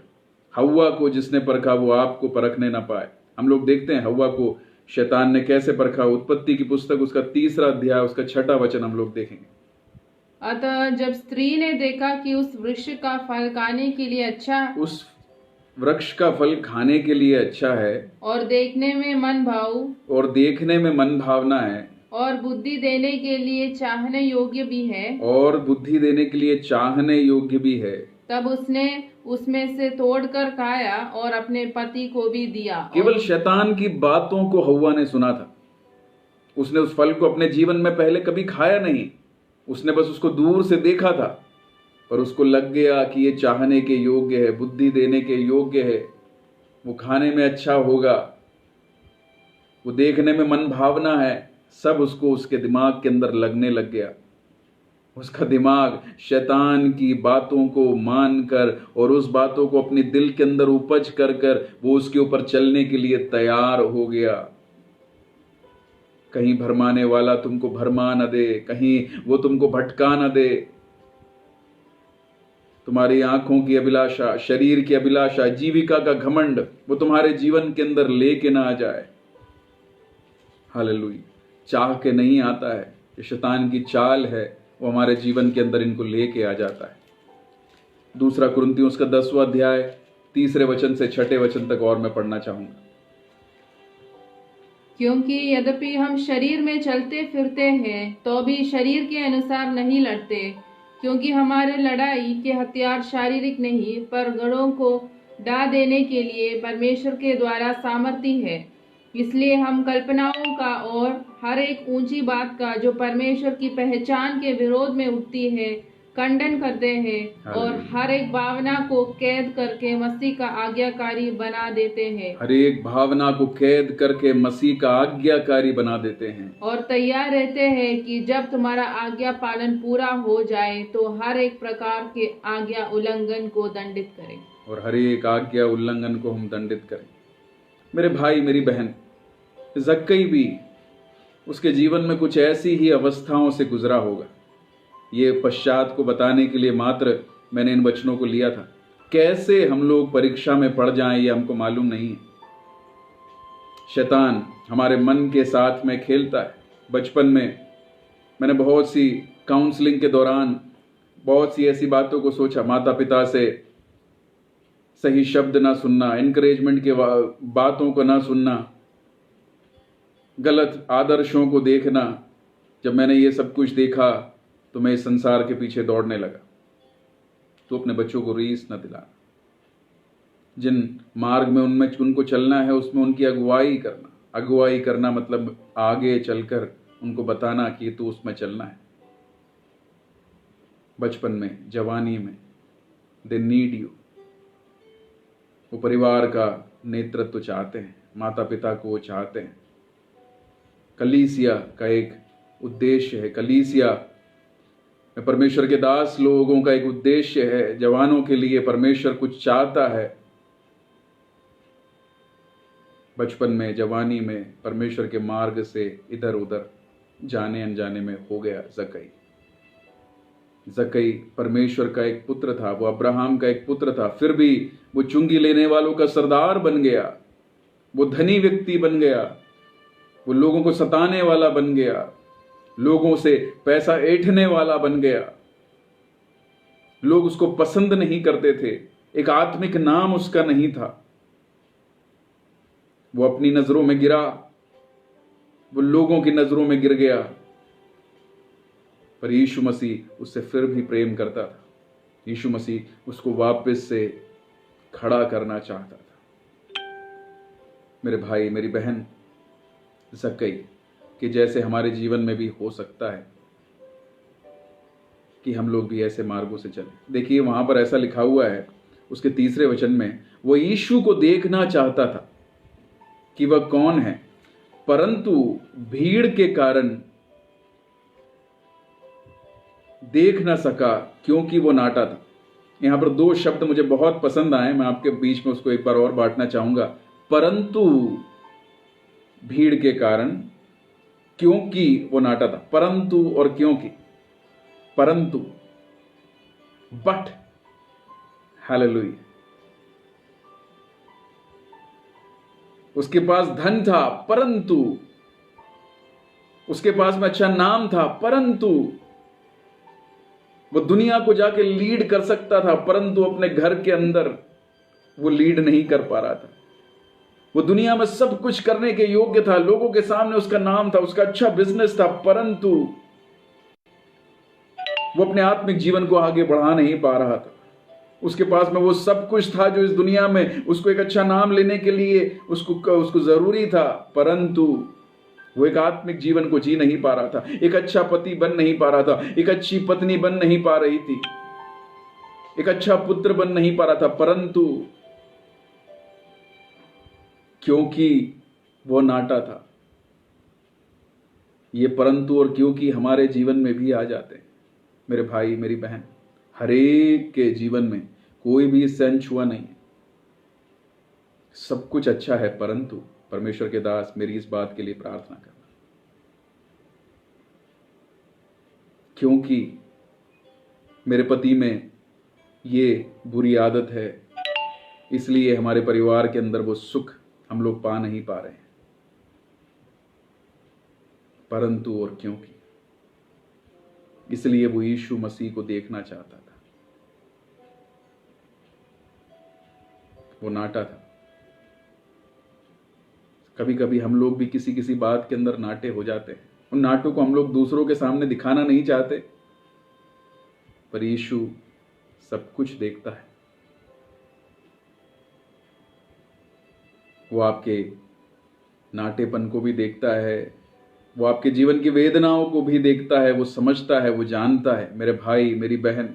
हव्वा को जिसने परखा वो आपको परखने ना पाए। हम लोग देखते हैं हव्वा को शैतान ने कैसे परखा। उत्पत्ति की पुस्तक उसका 3 अध्याय उसका 6 वचन हम लोग देखेंगे। अतः जब स्त्री ने देखा कि उस वृक्ष का फल खाने के लिए अच्छा, उस वृक्ष का फल खाने के लिए अच्छा है और देखने में मन भावना है और बुद्धि देने के लिए चाहने योग्य भी है, तब उसने उसमें से तोड़कर खाया और अपने पति को भी दिया। केवल शैतान की बातों को हव्वा ने सुना था। उसने उस फल को अपने जीवन में पहले कभी खाया नहीं। उसने बस उसको दूर से देखा था, पर उसको लग गया कि ये चाहने के योग्य है, बुद्धि देने के योग्य है, वो खाने में अच्छा होगा, वो देखने में मन भावना है। सब उसको उसके दिमाग के अंदर लगने लग गया। उसका दिमाग शैतान की बातों को मानकर और उस बातों को अपने दिल के अंदर उपज कर कर वो उसके ऊपर चलने के लिए तैयार हो गया। कहीं भरमाने वाला तुमको भरमा न दे, कहीं वो तुमको भटका न दे। तुम्हारी आंखों की अभिलाषा, शरीर की अभिलाषा, जीविका का घमंड वो तुम्हारे जीवन के अंदर लेके ना आ जाए। हालेलुया। चाह के नहीं आता है, ये शैतान की चाल है, वो हमारे जीवन के अंदर इनको लेके आ जाता है। 2 कुरिन्थियों उसका 10वां अध्याय 3 वचन से 6 वचन तक और मैं पढ़ना चाहूंगा। क्योंकि यद्यपि हम शरीर में चलते फिरते हैं तो भी शरीर के अनुसार नहीं लड़ते, क्योंकि हमारे लड़ाई के हथियार शारीरिक नहीं पर गढ़ों को ढा देने के लिए परमेश्वर के द्वारा सामर्थी है। इसलिए हम कल्पनाओं का और हर एक ऊंची बात का जो परमेश्वर की पहचान के विरोध में उठती है खंडन करते हैं और हर एक भावना को कैद करके मसीह का आज्ञाकारी बना देते हैं। हर एक भावना को कैद करके मसीह का आज्ञाकारी बना देते हैं और तैयार रहते हैं कि जब तुम्हारा आज्ञा पालन पूरा हो जाए तो हर एक प्रकार के आज्ञा उल्लंघन को दंडित करें। और हर एक आज्ञा उल्लंघन को हम दंडित करें। मेरे भाई मेरी बहन, जक्कई भी उसके जीवन में कुछ ऐसी ही अवस्थाओं से गुजरा होगा। ये पश्चात को बताने के लिए मात्र मैंने इन वचनों को लिया था। कैसे हम लोग परीक्षा में पड़ जाएं ये हमको मालूम नहीं है। शैतान हमारे मन के साथ में खेलता है। बचपन में मैंने बहुत सी काउंसलिंग के दौरान बहुत सी ऐसी बातों को सोचा। माता पिता से सही शब्द ना सुनना, इनकरेजमेंट के बातों को ना सुनना, गलत आदर्शों को देखना। जब मैंने ये सब कुछ देखा तो मैं इस संसार के पीछे दौड़ने लगा। तो अपने बच्चों को रीस न दिलाना। जिन मार्ग में उनको चलना है उसमें उनकी अगुवाई करना मतलब आगे चलकर उनको बताना कि तो उसमें चलना है। बचपन में, जवानी में, दे नीड यू। वो परिवार का नेतृत्व चाहते हैं, माता पिता को वो चाहते हैं। कलीसिया का एक उद्देश्य है, कलीसिया में परमेश्वर के दास लोगों का एक उद्देश्य है। जवानों के लिए परमेश्वर कुछ चाहता है। बचपन में, जवानी में परमेश्वर के मार्ग से इधर उधर जाने अनजाने में हो गया जक्कई परमेश्वर का एक पुत्र था, वो अब्राहम का एक पुत्र था, फिर भी वो चुंगी लेने वालों का सरदार बन गया। वो धनी व्यक्ति बन गया, वो लोगों को सताने वाला बन गया, लोगों से पैसा ऐंठने वाला बन गया। लोग उसको पसंद नहीं करते थे, एक आत्मिक नाम उसका नहीं था। वो अपनी नजरों में गिरा, वो लोगों की नजरों में गिर गया, पर यीशु मसीह उससे फिर भी प्रेम करता था। यीशु मसीह उसको वापस से खड़ा करना चाहता था। मेरे भाई मेरी बहन, ज़क्कई कि जैसे हमारे जीवन में भी हो सकता है कि हम लोग भी ऐसे मार्गों से चले। देखिए वहां पर ऐसा लिखा हुआ है उसके 3 वचन में, वो यीशु को देखना चाहता था कि वह कौन है, परंतु भीड़ के कारण देख ना सका क्योंकि वो नाटा था। यहां पर 2 शब्द मुझे बहुत पसंद आए, मैं आपके बीच में उसको एक बार और बांटना चाहूंगा। परंतु भीड़ के कारण, क्योंकि वो नाटा था। परंतु और क्योंकि, परंतु, बट, हालेलुया। उसके पास धन था, परंतु उसके पास में अच्छा नाम था, परंतु वो दुनिया को जाके लीड कर सकता था, परंतु अपने घर के अंदर वो लीड नहीं कर पा रहा था। वो दुनिया में सब कुछ करने के योग्य था, लोगों के सामने उसका नाम था, उसका अच्छा बिजनेस था, परंतु वो अपने आत्मिक जीवन को आगे बढ़ा नहीं पा रहा था। उसके पास में वो सब कुछ था जो इस दुनिया में उसको एक अच्छा नाम लेने के लिए उसको जरूरी था, परंतु वो एक आत्मिक जीवन को जी नहीं पा रहा था, एक अच्छा पति बन नहीं पा रहा था, एक अच्छी पत्नी बन नहीं पा रही थी, एक अच्छा पुत्र बन नहीं पा रहा था, परंतु क्योंकि वो नाटा था। ये परंतु और क्योंकि हमारे जीवन में भी आ जाते हैं मेरे भाई मेरी बहन। हरेक के जीवन में कोई भी सहन छुआ नहीं है, सब कुछ अच्छा है, परंतु परमेश्वर के दास मेरी इस बात के लिए प्रार्थना करना, क्योंकि मेरे पति में ये बुरी आदत है, इसलिए हमारे परिवार के अंदर वो सुख हम लोग पा नहीं पा रहे हैं। परंतु और क्योंकि, इसलिए वो यीशु मसीह को देखना चाहता था। वो नाटा था। कभी कभी हम लोग भी किसी किसी बात के अंदर नाटे हो जाते हैं। उन नाटों को हम लोग दूसरों के सामने दिखाना नहीं चाहते, पर यीशु सब कुछ देखता है। वो आपके नाटेपन को भी देखता है, वो आपके जीवन की वेदनाओं को भी देखता है, वो समझता है, वो जानता है। मेरे भाई मेरी बहन,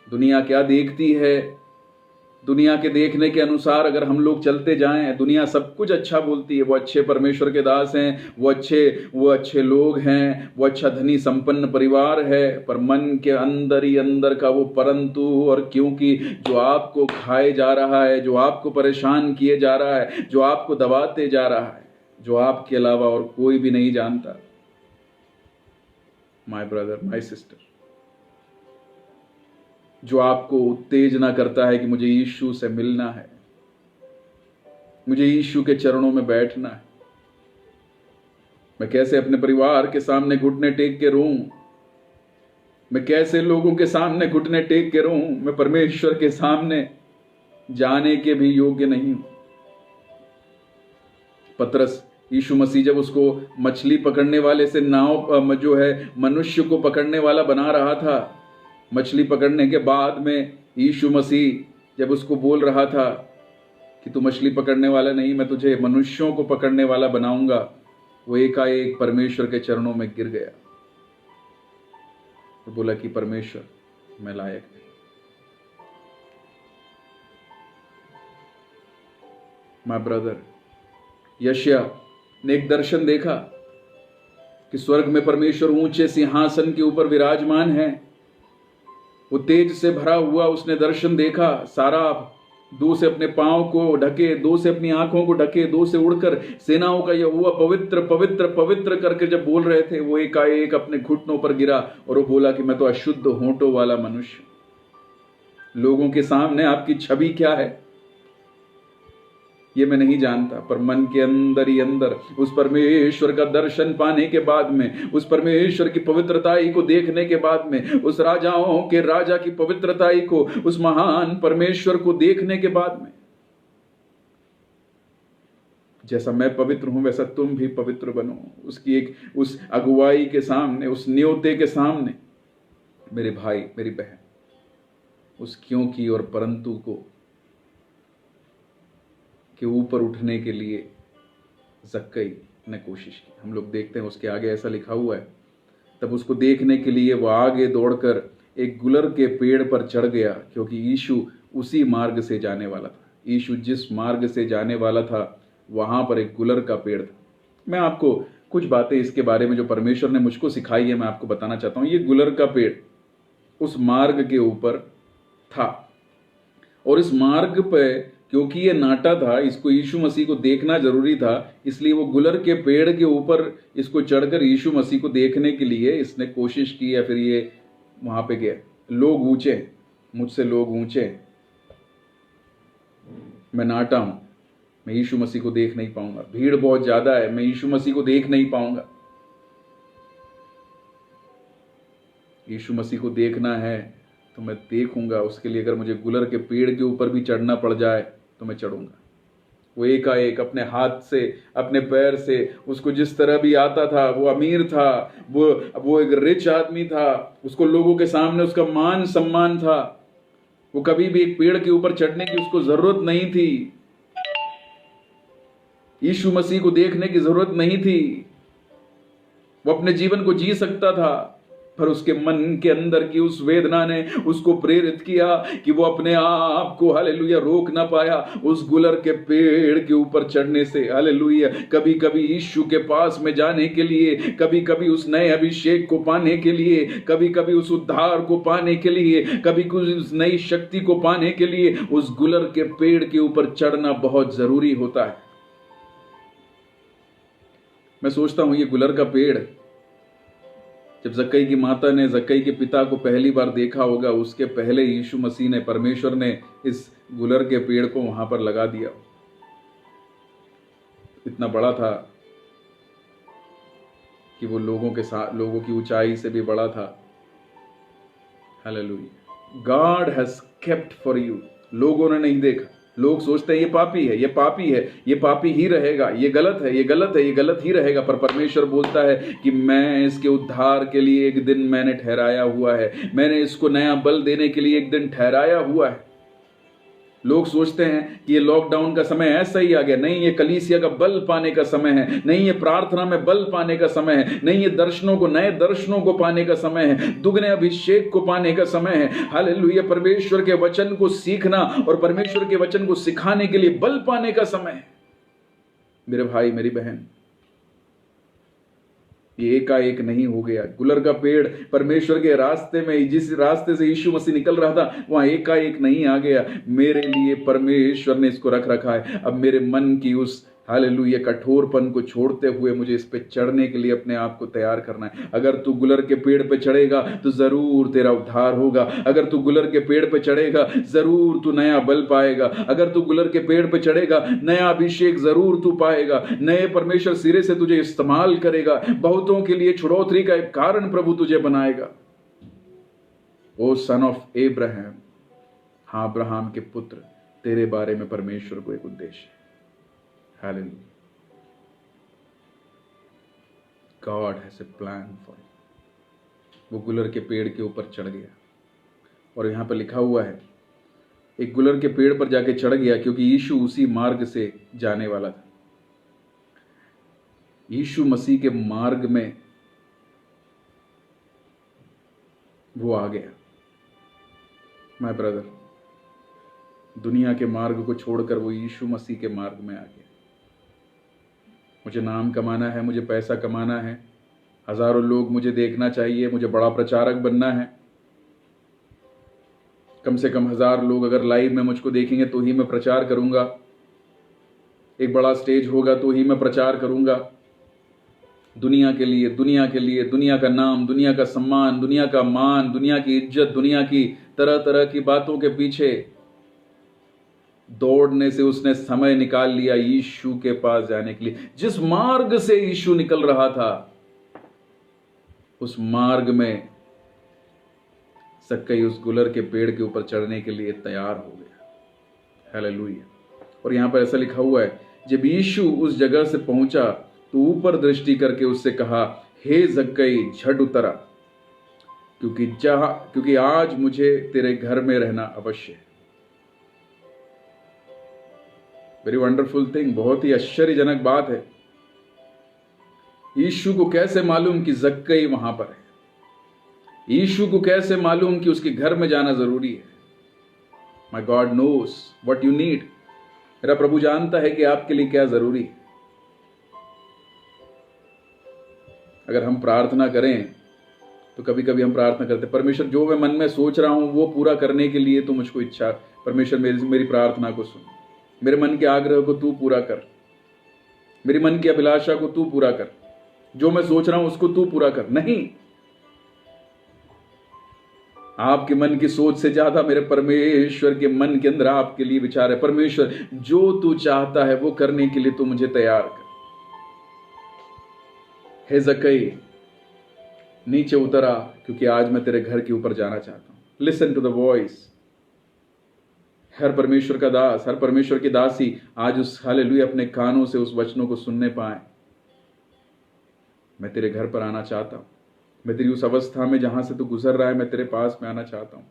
दुनिया क्या देखती है, दुनिया के देखने के अनुसार अगर हम लोग चलते जाएं, दुनिया सब कुछ अच्छा बोलती है, वो अच्छे परमेश्वर के दास हैं, वो अच्छे लोग हैं, वो अच्छा धनी संपन्न परिवार है, पर मन के अंदर ही अंदर का वो परंतु और क्योंकि जो आपको खाए जा रहा है, जो आपको परेशान किए जा रहा है, जो आपको दबाते जा रहा है, जो आपके अलावा और कोई भी नहीं जानता। माय ब्रदर, माय सिस्टर, जो आपको उत्तेजना करता है कि मुझे यीशु से मिलना है, मुझे यीशु के चरणों में बैठना है, मैं कैसे अपने परिवार के सामने घुटने टेक के रोऊं, मैं कैसे लोगों के सामने घुटने टेक के रोऊं, मैं परमेश्वर के सामने जाने के भी योग्य नहीं हूं। पतरस, यीशु मसीह जब उसको मछली पकड़ने वाले से नाव जो है मनुष्य को पकड़ने वाला बना रहा था, मछली पकड़ने के बाद में यीशु मसीह जब उसको बोल रहा था कि तू मछली पकड़ने वाला नहीं, मैं तुझे मनुष्यों को पकड़ने वाला बनाऊंगा, वो एकाएक परमेश्वर के चरणों में गिर गया। तो बोला कि परमेश्वर, मैं लायक नहीं। माय ब्रदर, यशायाह ने एक दर्शन देखा कि स्वर्ग में परमेश्वर ऊंचे सिंहासन के ऊपर विराजमान है। वो तेज से भरा हुआ उसने दर्शन देखा। सारा दो से अपने पांव को ढके, दो से अपनी आंखों को ढके, दो से उड़कर सेनाओं का यहोवा पवित्र पवित्र पवित्र करके जब बोल रहे थे, वो एकाएक अपने घुटनों पर गिरा और वो बोला कि मैं तो अशुद्ध होंठों वाला मनुष्य। लोगों के सामने आपकी छवि क्या है ये मैं नहीं जानता, पर मन के अंदर ही अंदर उस परमेश्वर का दर्शन पाने के बाद में, उस परमेश्वर की पवित्रताई को देखने के बाद में, उस राजाओं के राजा की पवित्रताई को, उस महान परमेश्वर को देखने के बाद में, जैसा मैं पवित्र हूं वैसा तुम भी पवित्र बनो। उसकी एक उस अगुवाई के सामने, उस न्योते के सामने मेरे भाई मेरी बहन, उस क्यों की और परंतु को के ऊपर उठने के लिए जक्कई ने कोशिश की। हम लोग देखते हैं उसके आगे ऐसा लिखा हुआ है, तब उसको देखने के लिए वह आगे दौड़कर एक गुलर के पेड़ पर चढ़ गया, क्योंकि यीशु उसी मार्ग से जाने वाला था। यीशु जिस मार्ग से जाने वाला था वहां पर एक गुलर का पेड़ था। मैं आपको कुछ बातें इसके बारे में जो परमेश्वर ने मुझको सिखाई है मैं आपको बताना चाहता हूं। ये गुलर का पेड़ उस मार्ग के ऊपर था, और इस मार्ग पे क्योंकि ये नाटा था, इसको यीशु मसीह को देखना जरूरी था, इसलिए वो गुलर के पेड़ के ऊपर इसको चढ़कर यीशु मसीह को देखने के लिए इसने कोशिश की, या फिर ये वहां पे गया। लोग ऊंचे, मुझसे लोग ऊंचे, मैं नाटा हूं, मैं यीशु मसीह को देख नहीं पाऊंगा। भीड़ बहुत ज्यादा है, मैं यीशु मसीह को देख नहीं पाऊंगा। यीशु मसीह को देखना है तो मैं देखूंगा, उसके लिए अगर मुझे गुलर के पेड़ के ऊपर भी चढ़ना पड़ जाए तो मैं चढ़ूंगा। वो एकाएक अपने हाथ से, अपने पैर से, उसको जिस तरह भी आता था, वो अमीर था, वो एक रिच आदमी था, उसको लोगों के सामने उसका मान सम्मान था, वो कभी भी एक पेड़ के ऊपर चढ़ने की उसको जरूरत नहीं थी, यीशु मसीह को देखने की जरूरत नहीं थी, वो अपने जीवन को जी सकता था। पर उसके मन के अंदर की उस वेदना ने उसको प्रेरित किया कि वो अपने आप को हालेलुया रोक ना पाया उस गुलर के पेड़ के ऊपर चढ़ने से। हालेलुया। कभी कभी यीशु के पास में जाने के लिए, कभी कभी उस नए अभिषेक को पाने के लिए, कभी कभी उस उद्धार को पाने के लिए, कभी कुछ उस नई शक्ति को पाने के लिए उस गुलर के पेड़ के ऊपर चढ़ना बहुत जरूरी होता है। मैं सोचता हूं ये गुलर का पेड़, जब जक्कई की माता ने जक्कई के पिता को पहली बार देखा होगा, उसके पहले यीशु मसीह ने, परमेश्वर ने इस गुलर के पेड़ को वहां पर लगा दिया। इतना बड़ा था कि वो लोगों के साथ, लोगों की ऊंचाई से भी बड़ा था। Hallelujah. God has kept for you. लोगों ने नहीं देखा, लोग सोचते हैं ये पापी है, ये पापी है, ये पापी ही रहेगा, ये गलत है, ये गलत है, ये गलत ही रहेगा। पर परमेश्वर बोलता है कि मैं इसके उद्धार के लिए एक दिन मैंने ठहराया हुआ है, मैंने इसको नया बल देने के लिए एक दिन ठहराया हुआ है। लोग सोचते हैं कि ये लॉकडाउन का समय ऐसा ही आ गया। नहीं, ये कलीसिया का बल पाने का समय है, नहीं ये प्रार्थना में बल पाने का समय है, नहीं ये दर्शनों को, नए दर्शनों को पाने का समय है, दुगने अभिषेक को पाने का समय है। हालेलुया। परमेश्वर के वचन को सीखना और परमेश्वर के वचन को सिखाने के लिए बल पाने का समय है। मेरे भाई, मेरी बहन, ये एकाएक नहीं हो गया। गुलर का पेड़ परमेश्वर के रास्ते में, जिस रास्ते से यीशु मसीह निकल रहा था, वहां एकाएक नहीं आ गया। मेरे लिए परमेश्वर ने इसको रख रखा है। अब मेरे मन की उस हालेलुया कठोरपन को छोड़ते हुए मुझे इस पे चढ़ने के लिए अपने आप को तैयार करना है। अगर तू गुलर के पेड़ पे चढ़ेगा तो जरूर तेरा उद्धार होगा। अगर तू गुलर के पेड़ पे चढ़ेगा जरूर तू नया बल पाएगा। अगर तू गुलर के पेड़ पे चढ़ेगा नया अभिषेक जरूर तू पाएगा। नए परमेश्वर सिरे से तुझे इस्तेमाल करेगा। बहुतों के लिए छुड़ौती का एक कारण प्रभु तुझे बनाएगा। ओ सन ऑफ एब्राहम, हाँ अब्राहम के पुत्र, तेरे बारे में परमेश्वर को एक उद्देश्य है। Hallelujah. God has a plan for you. वो गुलर के पेड़ के ऊपर चढ़ गया, और यहां पर लिखा हुआ है एक गुलर के पेड़ पर जाके चढ़ गया, क्योंकि यीशु उसी मार्ग से जाने वाला था। यीशु मसीह के मार्ग में वो आ गया। माय ब्रदर, दुनिया के मार्ग को छोड़कर वो यीशु मसीह के मार्ग में आ गया। मुझे नाम कमाना है, मुझे पैसा कमाना है, हजारों लोग मुझे देखना चाहिए, मुझे बड़ा प्रचारक बनना है, कम से कम 1000 लोग अगर लाइव में मुझको देखेंगे तो ही मैं प्रचार करूंगा, एक बड़ा स्टेज होगा तो ही मैं प्रचार करूंगा। दुनिया के लिए, दुनिया के लिए, दुनिया का नाम, दुनिया का सम्मान, दुनिया का मान, दुनिया की इज्जत, दुनिया की तरह तरह की बातों के पीछे दौड़ने से उसने समय निकाल लिया यीशु के पास जाने के लिए। जिस मार्ग से यीशु निकल रहा था उस मार्ग में जक्कई उस गुलर के पेड़ के ऊपर चढ़ने के लिए तैयार हो गया। हालेलुया। और यहां पर ऐसा लिखा हुआ है, जब यीशु उस जगह से पहुंचा तो ऊपर दृष्टि करके उससे कहा, हे जक्कई झट उतरा, क्योंकि आज मुझे तेरे घर में रहना अवश्य है। वेरी वंडरफुल थिंग, बहुत ही आश्चर्यजनक बात है। यीशु को कैसे मालूम कि जक्कई वहां पर है? यीशु को कैसे मालूम कि उसके घर में जाना जरूरी है? My God knows what you need. मेरा प्रभु जानता है कि आपके लिए क्या जरूरी है। अगर हम प्रार्थना करें तो कभी कभी हम प्रार्थना करते, परमेश्वर जो मैं मन में सोच रहा हूं वो पूरा करने के लिए तो मुझको इच्छा, परमेश्वर मेरी प्रार्थना को सुन, मेरे मन के आग्रह को तू पूरा कर, मेरी मन की अभिलाषा को तू पूरा कर, जो मैं सोच रहा हूं उसको तू पूरा कर। नहीं, आपके मन की सोच से ज्यादा मेरे परमेश्वर के मन के अंदर आपके लिए विचार है। परमेश्वर जो तू चाहता है वो करने के लिए तू मुझे तैयार कर। हे जक्कई नीचे उतरा, क्योंकि आज मैं तेरे घर के ऊपर जाना चाहता हूं। Listen to the voice. हर परमेश्वर का दास, हर परमेश्वर की दासी आज उस हालेलुया अपने कानों से उस वचनों को सुनने पाए। मैं तेरे घर पर आना चाहता हूं, मैं तेरी उस अवस्था में जहां से तू गुजर रहा है, मैं तेरे पास में आना चाहता हूं।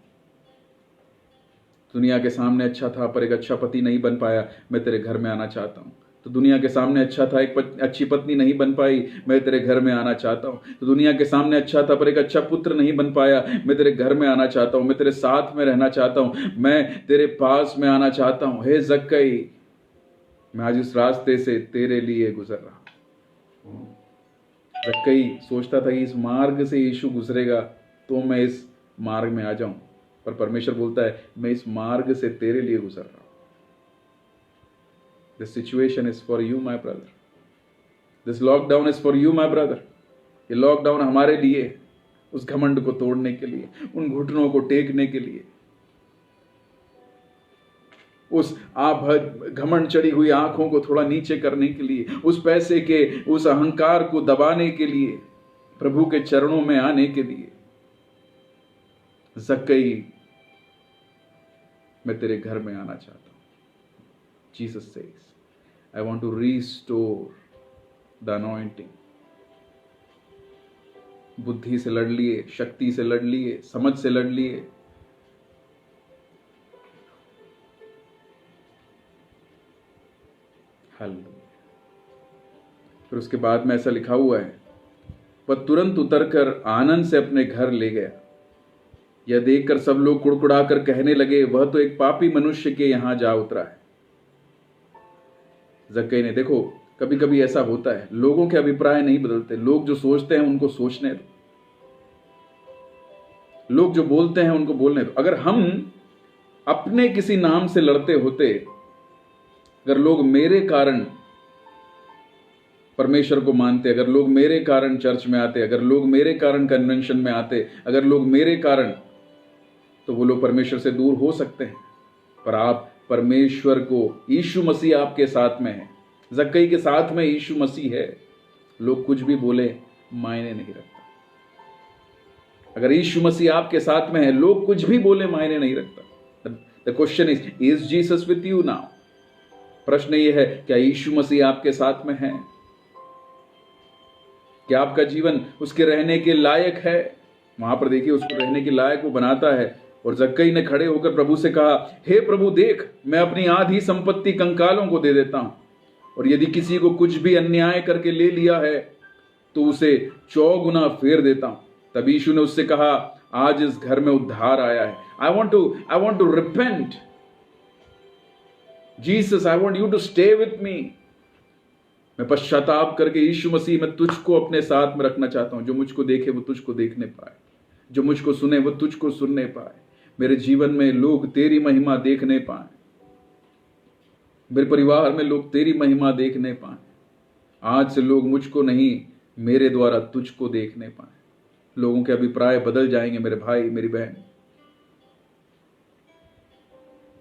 दुनिया के सामने अच्छा था पर एक अच्छा पति नहीं बन पाया, मैं तेरे घर में आना चाहता हूं। तो दुनिया के सामने अच्छा था, एक अच्छी पत्नी नहीं बन पाई, मैं तेरे घर में आना चाहता हूं। तो दुनिया के सामने अच्छा था पर एक अच्छा पुत्र नहीं बन पाया, मैं तेरे घर में आना चाहता हूं, मैं तेरे साथ में रहना चाहता हूं, मैं तेरे पास में आना चाहता हूं। हे जक्कई, मैं आज इस रास्ते से तेरे लिए गुजर रहा हूं। जक्कई सोचता था कि इस मार्ग से यीशु गुजरेगा तो मैं इस मार्ग में आ जाऊं, पर परमेश्वर बोलता है मैं इस मार्ग से तेरे लिए गुजर रहा हूं। This situation is for you, my brother. This lockdown is for you, my brother. ये लॉकडाउन हमारे लिए, उस घमंड को तोड़ने के लिए, उन घुटनों को टेकने के लिए, उस घमंड चढ़ी हुई आंखों को थोड़ा नीचे करने के लिए, उस पैसे के उस अहंकार को दबाने के लिए, प्रभु के चरणों में आने के लिए। जक्कई, मैं तेरे घर में आना चाहता हूं। Jesus says, I want to restore the anointing. बुद्धि से लड़ लिए, शक्ति से लड़ लिए, समझ से लड़ लिए, फिर उसके बाद में ऐसा लिखा हुआ है, वह तुरंत उतरकर आनंद से अपने घर ले गया। यह देखकर सब लोग कुड़कुड़ाकर कहने लगे, वह तो एक पापी मनुष्य के यहां जा उतरा है। जक्कई ने, देखो कभी कभी ऐसा होता है, लोगों के अभिप्राय नहीं बदलते, लोग जो सोचते हैं उनको सोचने दो, लोग जो बोलते हैं उनको बोलने दो। अगर हम अपने किसी नाम से लड़ते होते, अगर लोग मेरे कारण परमेश्वर को मानते, अगर लोग मेरे कारण चर्च में आते, अगर लोग मेरे कारण कन्वेंशन में आते, अगर लोग मेरे कारण, तो वो लोग परमेश्वर से दूर हो सकते हैं। पर आप परमेश्वर को, यीशु मसीह आपके साथ में है, जक्कई के साथ में यीशु मसीह है, लोग कुछ भी बोले मायने नहीं रखता। अगर यीशु मसीह आपके साथ में है, लोग कुछ भी बोले मायने नहीं रखता। The question is Jesus with you now? प्रश्न ये है, क्या यीशु मसीह आपके साथ में है? क्या आपका जीवन उसके रहने के लायक है? वहां पर देखिए, उसको रहने के लायक वो बनाता है। और जक्कई ने खड़े होकर प्रभु से कहा, हे प्रभु देख, मैं अपनी आधी संपत्ति कंकालों को दे देता हूं, और यदि किसी को कुछ भी अन्याय करके ले लिया है तो उसे 4 गुना फेर देता हूं। तब यीशु ने उससे कहा, आज इस घर में उद्धार आया है। I want to repent. Jesus, I want you to stay with me. मैं पश्चाताप करके, यीशु मसीह, मैं तुझको अपने साथ में रखना चाहता हूं। जो मुझको देखे वो तुझको देखने पाए, जो मुझको सुने वो तुझको सुनने पाए। मेरे जीवन में लोग तेरी महिमा देखने पाए, मेरे परिवार में लोग तेरी महिमा देखने पाए। आज से लोग मुझको नहीं, मेरे द्वारा तुझको देखने पाए। लोगों के अभिप्राय बदल जाएंगे मेरे भाई, मेरी बहन।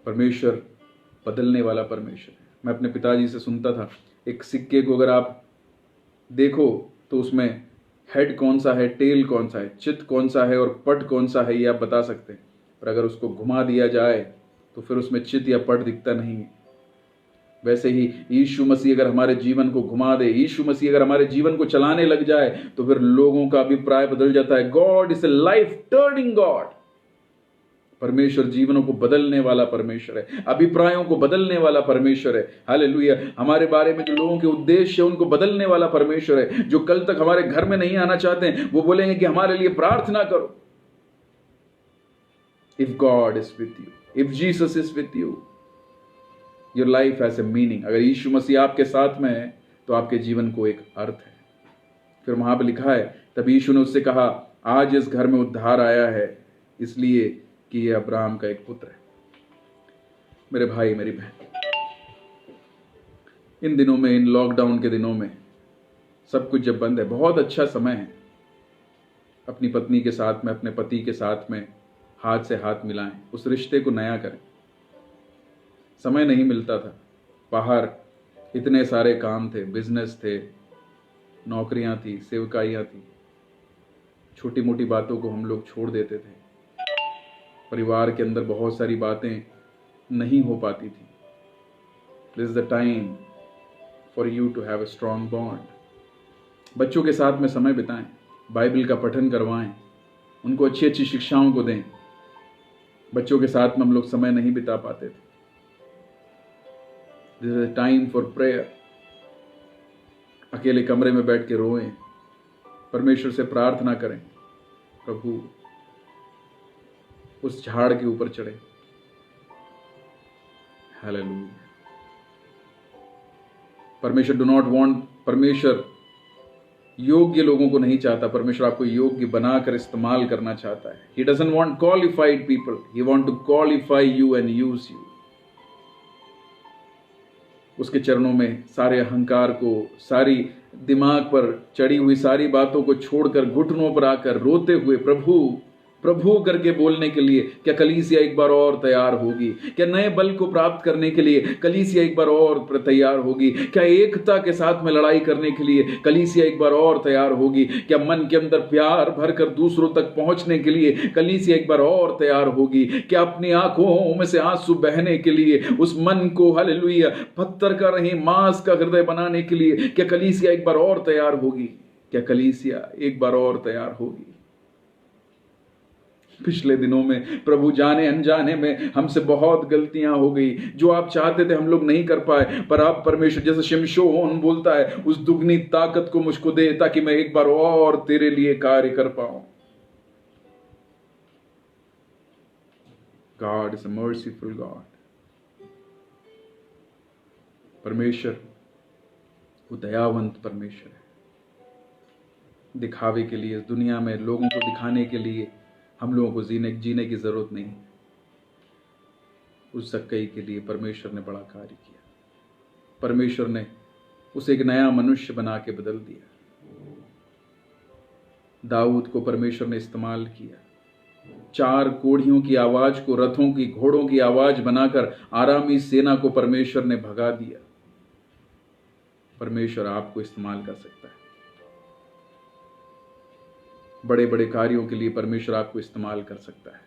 परमेश्वर बदलने वाला परमेश्वर है। मैं अपने पिताजी से सुनता था, एक सिक्के को अगर आप देखो तो उसमें हेड कौन सा है, टेल कौन सा है, चित कौन सा है और पट कौन सा है, ये आप बता सकते हैं। पर अगर उसको घुमा दिया जाए तो फिर उसमें चित या पट दिखता नहीं है। वैसे ही यीशु मसीह अगर हमारे जीवन को घुमा दे, यीशु मसीह अगर हमारे जीवन को चलाने लग जाए, तो फिर लोगों का अभिप्राय बदल जाता है। God is a life turning God. परमेश्वर जीवनों को बदलने वाला परमेश्वर है, अभिप्रायों को बदलने वाला परमेश्वर है। हालेलुया। हमारे बारे में जो लोगों के उद्देश्य है उनको बदलने वाला परमेश्वर है। जो कल तक हमारे घर में नहीं आना चाहते हैं, वो बोलेंगे कि हमारे लिए प्रार्थना करो। If God is with you, if Jesus is with you, your life has a meaning. अगर यीशु मसीह आपके साथ में है तो आपके जीवन को एक अर्थ है। फिर वहां पर लिखा है, तब यीशु ने उससे कहा, आज इस घर में उद्धार आया है, इसलिए कि ये अब्राहम का एक पुत्र है। मेरे भाई, मेरी बहन, इन दिनों में, इन लॉकडाउन के दिनों में सब कुछ जब बंद है, बहुत अच्छा समय है अपनी पत्नी के साथ में, अपने पति के साथ में हाथ से हाथ मिलाएं, उस रिश्ते को नया करें। समय नहीं मिलता था, बाहर इतने सारे काम थे, बिजनेस थे, नौकरियां थी, सेवकाइयां थी, छोटी मोटी बातों को हम लोग छोड़ देते थे। परिवार के अंदर बहुत सारी बातें नहीं हो पाती थी। This is the time for you to have a strong bond. बच्चों के साथ में समय बिताएं, बाइबल का पठन करवाएं, उनको अच्छी अच्छी शिक्षाओं को दें। बच्चों के साथ में हम लोग समय नहीं बिता पाते थे। This is a time for prayer. अकेले कमरे में बैठ के रोएं, परमेश्वर से प्रार्थना करें, प्रभु उस झाड़ के ऊपर चढ़े। हालेलुया। परमेश्वर डू नॉट वांट, परमेश्वर योग्य लोगों को नहीं चाहता, परमेश्वर आपको योग्य बनाकर इस्तेमाल करना चाहता है। He doesn't want qualified people, he want to qualify you and use you. उसके चरणों में सारे अहंकार को, सारी दिमाग पर चढ़ी हुई सारी बातों को छोड़कर घुटनों पर आकर रोते हुए प्रभु प्रभु करके बोलने के लिए क्या कलीसिया एक बार और तैयार होगी? क्या नए बल को प्राप्त करने के लिए कलीसिया एक बार और तैयार होगी? क्या एकता के साथ में लड़ाई करने के लिए कलीसिया एक बार और तैयार होगी? क्या मन के अंदर प्यार भरकर दूसरों तक पहुंचने के लिए कलीसिया एक बार और तैयार होगी? क्या अपनी आंखों में से आंसू बहने के लिए उस मन को, हालेलुया, पत्थर का नहीं मांस का हृदय बनाने के लिए क्या कलीसिया एक बार और तैयार होगी? क्या कलीसिया एक बार और तैयार होगी? पिछले दिनों में प्रभु जाने अनजाने में हमसे बहुत गलतियां हो गई। जो आप चाहते थे हम लोग नहीं कर पाए, पर आप परमेश्वर, जैसे शिमशोन बोलता है, उस दुगनी ताकत को मुझको दे ताकि मैं एक बार और तेरे लिए कार्य कर पाऊं। God is a merciful God. परमेश्वर वो दयावंत परमेश्वर है। दिखावे के लिए, इस दुनिया में लोगों को दिखाने के लिए हम लोगों को जीने की जरूरत नहीं। उस जक्कई के लिए परमेश्वर ने बड़ा कार्य किया। परमेश्वर ने उसे एक नया मनुष्य बना के बदल दिया। दाऊद को परमेश्वर ने इस्तेमाल किया। 4 कोढ़ियों की आवाज को रथों की, घोड़ों की आवाज बनाकर आरामी सेना को परमेश्वर ने भगा दिया। परमेश्वर आपको इस्तेमाल कर सकता है। बड़े बड़े कार्यों के लिए परमेश्वर आपको इस्तेमाल कर सकता है।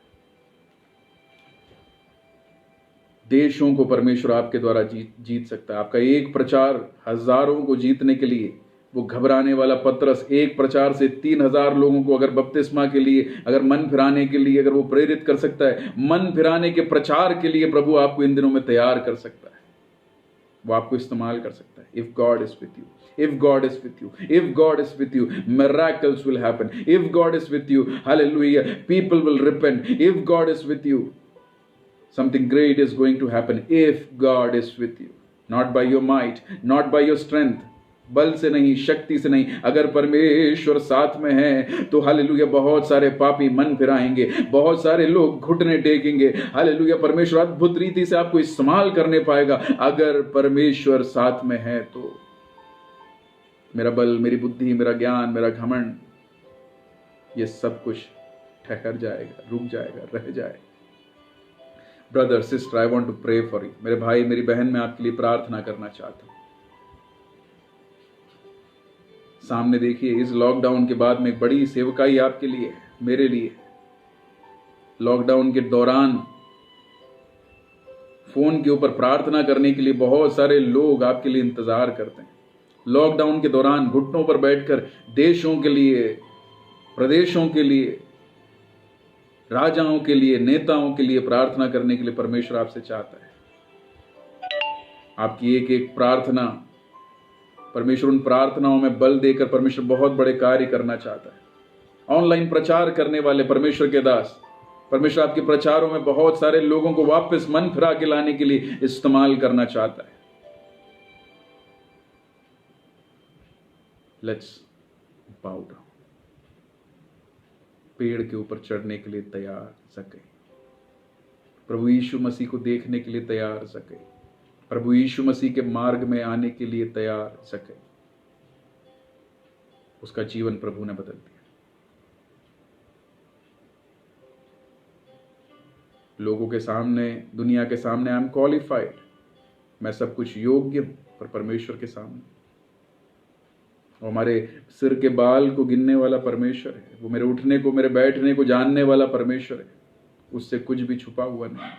देशों को परमेश्वर आपके द्वारा जीत सकता है। आपका एक प्रचार हजारों को जीतने के लिए, वो घबराने वाला पतरस एक प्रचार से 3000 लोगों को अगर बपतिस्मा के लिए, अगर मन फिराने के लिए अगर वो प्रेरित कर सकता है, मन फिराने के प्रचार के लिए प्रभु आपको इन दिनों में तैयार कर सकता है। वो आपको इस्तेमाल कर सकता है। If God is with you, if God is with you, if God is with you, miracles will happen. If God is with you, hallelujah, people will repent. If God is with you, something great is going to happen. If God is with you, not by your might, not by your strength, बल से नहीं, शक्ति से नहीं, अगर परमेश्वर साथ में है तो हालेलुया बहुत सारे पापी मन फिराएंगे, बहुत सारे लोग घुटने टेकेंगे। हालेलुया, परमेश्वर अद्भुत रीति से आपको इस्तेमाल करने पाएगा अगर परमेश्वर साथ में है तो। मेरा बल, मेरी बुद्धि, मेरा ज्ञान, मेरा घमंड, ये सब कुछ ठहर जाएगा, रुक जाएगा, रह जाएगा। Brother, sister, I want to pray for you. मेरे भाई, मेरी बहन, मैं आपके लिए प्रार्थना करना चाहता हूं। सामने देखिए, इस लॉकडाउन के बाद में एक बड़ी सेवकाई आपके लिए, मेरे लिए। लॉकडाउन के दौरान फ़ोन के ऊपर प्रार्थना करने के लिए बहुत सारे लोग आपके लिए इंतज़ार करते हैं। लॉकडाउन के दौरान घुटनों पर बैठकर देशों के लिए, प्रदेशों के लिए, राजाओं के लिए, नेताओं के लिए प्रार्थना करने के लिए परमेश्वर आपसे चाहता है। आपकी एक एक प्रार्थना, परमेश्वर उन प्रार्थनाओं में बल देकर परमेश्वर बहुत बड़े कार्य करना चाहता है। ऑनलाइन प्रचार करने वाले परमेश्वर के दास, परमेश्वर आपके प्रचारों में बहुत सारे लोगों को वापस मन फिरा के लाने के लिए इस्तेमाल करना चाहता है। लेट्स बाउ डाउन। पेड़ के ऊपर चढ़ने के लिए तैयार सके, प्रभु यीशु मसीह को देखने के लिए तैयार सके, प्रभु यीशु मसीह के मार्ग में आने के लिए तैयार सके। उसका जीवन प्रभु ने बदल दिया। लोगों के सामने, दुनिया के सामने आई एम क्वालिफाइड, मैं सब कुछ योग्य हूं, पर परमेश्वर के सामने, वो हमारे सिर के बाल को गिनने वाला परमेश्वर है, वो मेरे उठने को, मेरे बैठने को जानने वाला परमेश्वर है, उससे कुछ भी छुपा हुआ नहीं।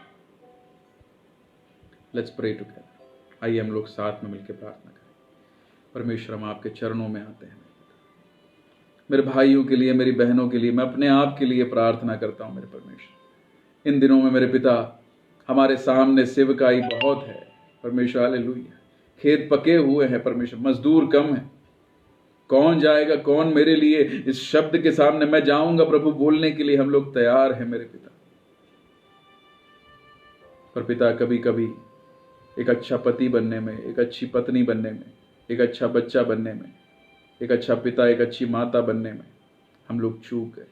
Let's pray together. आइए हम लोग साथ में मिलकर प्रार्थना करें। परमेश्वर, हम आपके चरणों में आते हैं। मेरे भाइयों के लिए, मेरी बहनों के लिए, मैं अपने आप के लिए प्रार्थना करता हूं। मेरे परमेश्वर, इन दिनों में मेरे पिता, हमारे सामने सेवकाई बहुत है परमेश्वर, हालेलुया। खेत पके हुए हैं परमेश्वर, मजदूर कम है। कौन जाएगा, कौन मेरे लिए इस शब्द के सामने मैं जाऊंगा प्रभु बोलने के लिए हम लोग तैयार हैं मेरे पिता। पर पिता, कभी कभी एक अच्छा पति बनने में, एक अच्छी पत्नी बनने में, एक अच्छा बच्चा बनने में, एक अच्छा पिता, एक अच्छी माता बनने में हम लोग चूक गए।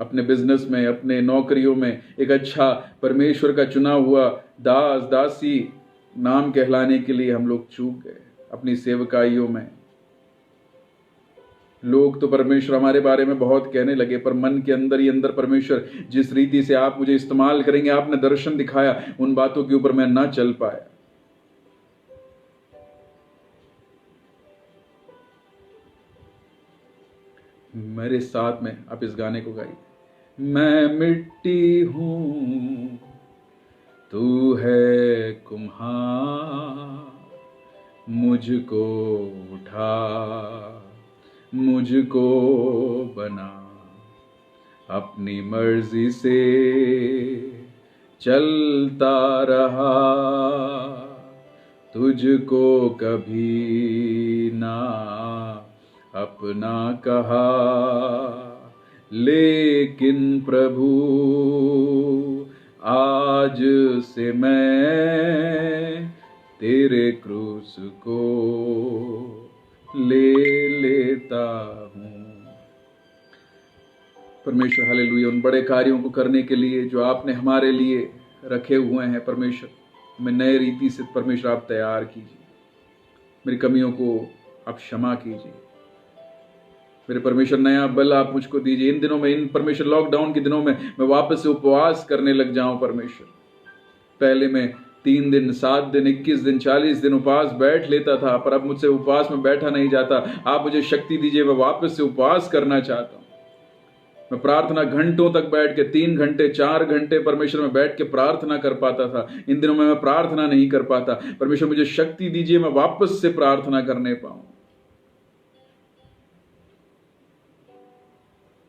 अपने बिजनेस में, अपने नौकरियों में एक अच्छा परमेश्वर का चुना हुआ दास, दासी नाम कहलाने के लिए हम लोग चूक गए। अपनी सेवकाइयों में लोग तो परमेश्वर हमारे बारे में बहुत कहने लगे, पर मन के अंदर ही अंदर परमेश्वर जिस रीति से आप मुझे इस्तेमाल करेंगे, आपने दर्शन दिखाया, उन बातों के ऊपर मैं ना चल पाया। मेरे साथ में आप इस गाने को गाइए। मैं मिट्टी हूं, तू है कुम्हार, मुझको उठा, मुझको बना, अपनी मर्जी से चलता रहा, तुझको कभी ना अपना कहा, लेकिन प्रभु आज से मैं तेरे क्रूस को ले लेता हूँ। परमेश्वर, हालेलुया, उन बड़े कार्यों को करने के लिए जो आपने हमारे लिए रखे हुए हैं परमेश्वर, हमें नए रीति से परमेश्वर आप तैयार कीजिए। मेरी कमियों को आप क्षमा कीजिए। मेरे परमेश्वर, नया बल आप मुझको दीजिए। इन दिनों में, इन परमेश्वर लॉकडाउन के दिनों में मैं वापस से उपवास करने लग जाऊं परमेश्वर। पहले मैं 3 दिन, 7 दिन, 21 दिन, 40 दिन उपवास बैठ लेता था, पर अब मुझसे उपवास में बैठा नहीं जाता। आप मुझे शक्ति दीजिए, मैं वापस से उपवास करना चाहता हूं। मैं प्रार्थना घंटों तक बैठ के, 3 घंटे, 4 घंटे परमेश्वर में बैठ के प्रार्थना कर पाता था। इन दिनों में मैं प्रार्थना नहीं कर पाता। परमेश्वर, मुझे शक्ति दीजिए, मैं वापस से प्रार्थना करने पाऊं।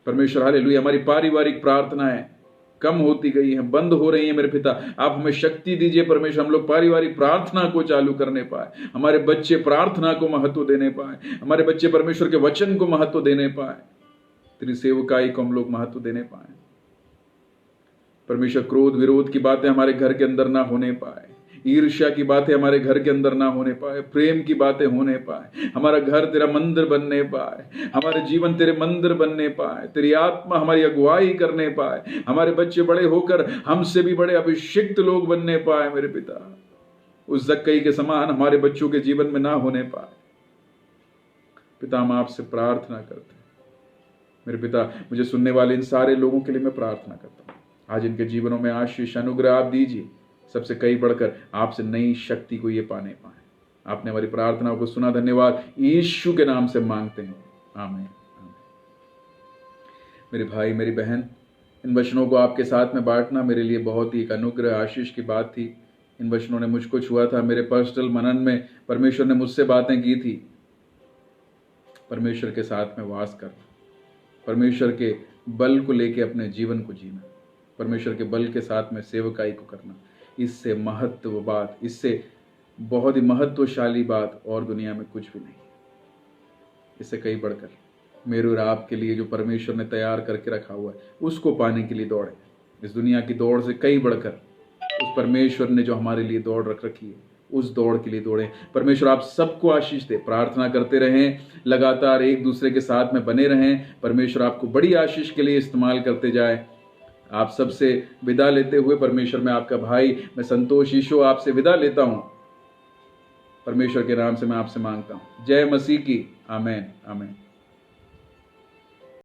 परमेश्वर, हालेलुया, हमारी पारिवारिक प्रार्थनाएं कम होती गई हैं, बंद हो रही हैं मेरे पिता। आप हमें शक्ति दीजिए परमेश्वर, हम लोग पारिवारिक प्रार्थना को चालू करने पाए, हमारे बच्चे प्रार्थना को महत्व देने पाए, हमारे बच्चे परमेश्वर के वचन को महत्व देने पाए, तेरी सेवकाई को हम लोग महत्व देने पाए। परमेश्वर, क्रोध विरोध की बातें हमारे घर के अंदर ना होने पाए, ईर्ष्या की बातें हमारे घर के अंदर ना होने पाए, प्रेम की बातें होने पाए, हमारा घर तेरा मंदिर बनने पाए, हमारे जीवन तेरे मंदिर बनने पाए, तेरी आत्मा हमारी अगुवाई करने पाए, हमारे बच्चे बड़े होकर हमसे भी बड़े अभिषिक्त लोग बनने पाए मेरे पिता। उस जक्कई के समान हमारे बच्चों के जीवन में ना होने पाए। पिता, हम आपसे प्रार्थना करते हैं मेरे पिता। मुझे सुनने वाले इन सारे लोगों के लिए मैं प्रार्थना करता हूँ, आज इनके जीवनों में आशीष अनुग्रह आप दीजिए। सबसे कई बढ़कर आपसे नई शक्ति को ये पाने पाए। आपने हमारी प्रार्थनाओं को सुना, धन्यवाद। यीशु के नाम से मांगते हैं, आमीन। मेरे भाई, मेरी बहन, इन वचनों को आपके साथ में बांटना मेरे लिए बहुत ही एक अनुग्रह आशीष की बात थी। इन वचनों ने मुझको छुआ था। मेरे पर्सनल मनन में परमेश्वर ने मुझसे बातें की थी। परमेश्वर के साथ में वास करना, परमेश्वर के बल को लेके अपने जीवन को जीना, परमेश्वर के बल के साथ में सेवकाई को करना, इससे महत्व बात, इससे बहुत ही महत्वशाली बात और दुनिया में कुछ भी नहीं। इससे कई बढ़कर मेरे और आपके लिए जो परमेश्वर ने तैयार करके रखा हुआ है उसको पाने के लिए दौड़े। इस दुनिया की दौड़ से कई बढ़कर उस परमेश्वर ने जो हमारे लिए दौड़ रख रखी है उस दौड़ के लिए दौड़े। परमेश्वर आप सबको आशीष दे। प्रार्थना करते रहें, लगातार एक दूसरे के साथ में बने रहें। परमेश्वर आपको बड़ी आशीष के लिए इस्तेमाल करते जाए। आप सबसे विदा लेते हुए परमेश्वर में आपका भाई मैं संतोष ईशो आपसे विदा लेता हूं। परमेश्वर के नाम से मैं आपसे मांगता हूं। जय मसीह की। आमीन आमीन।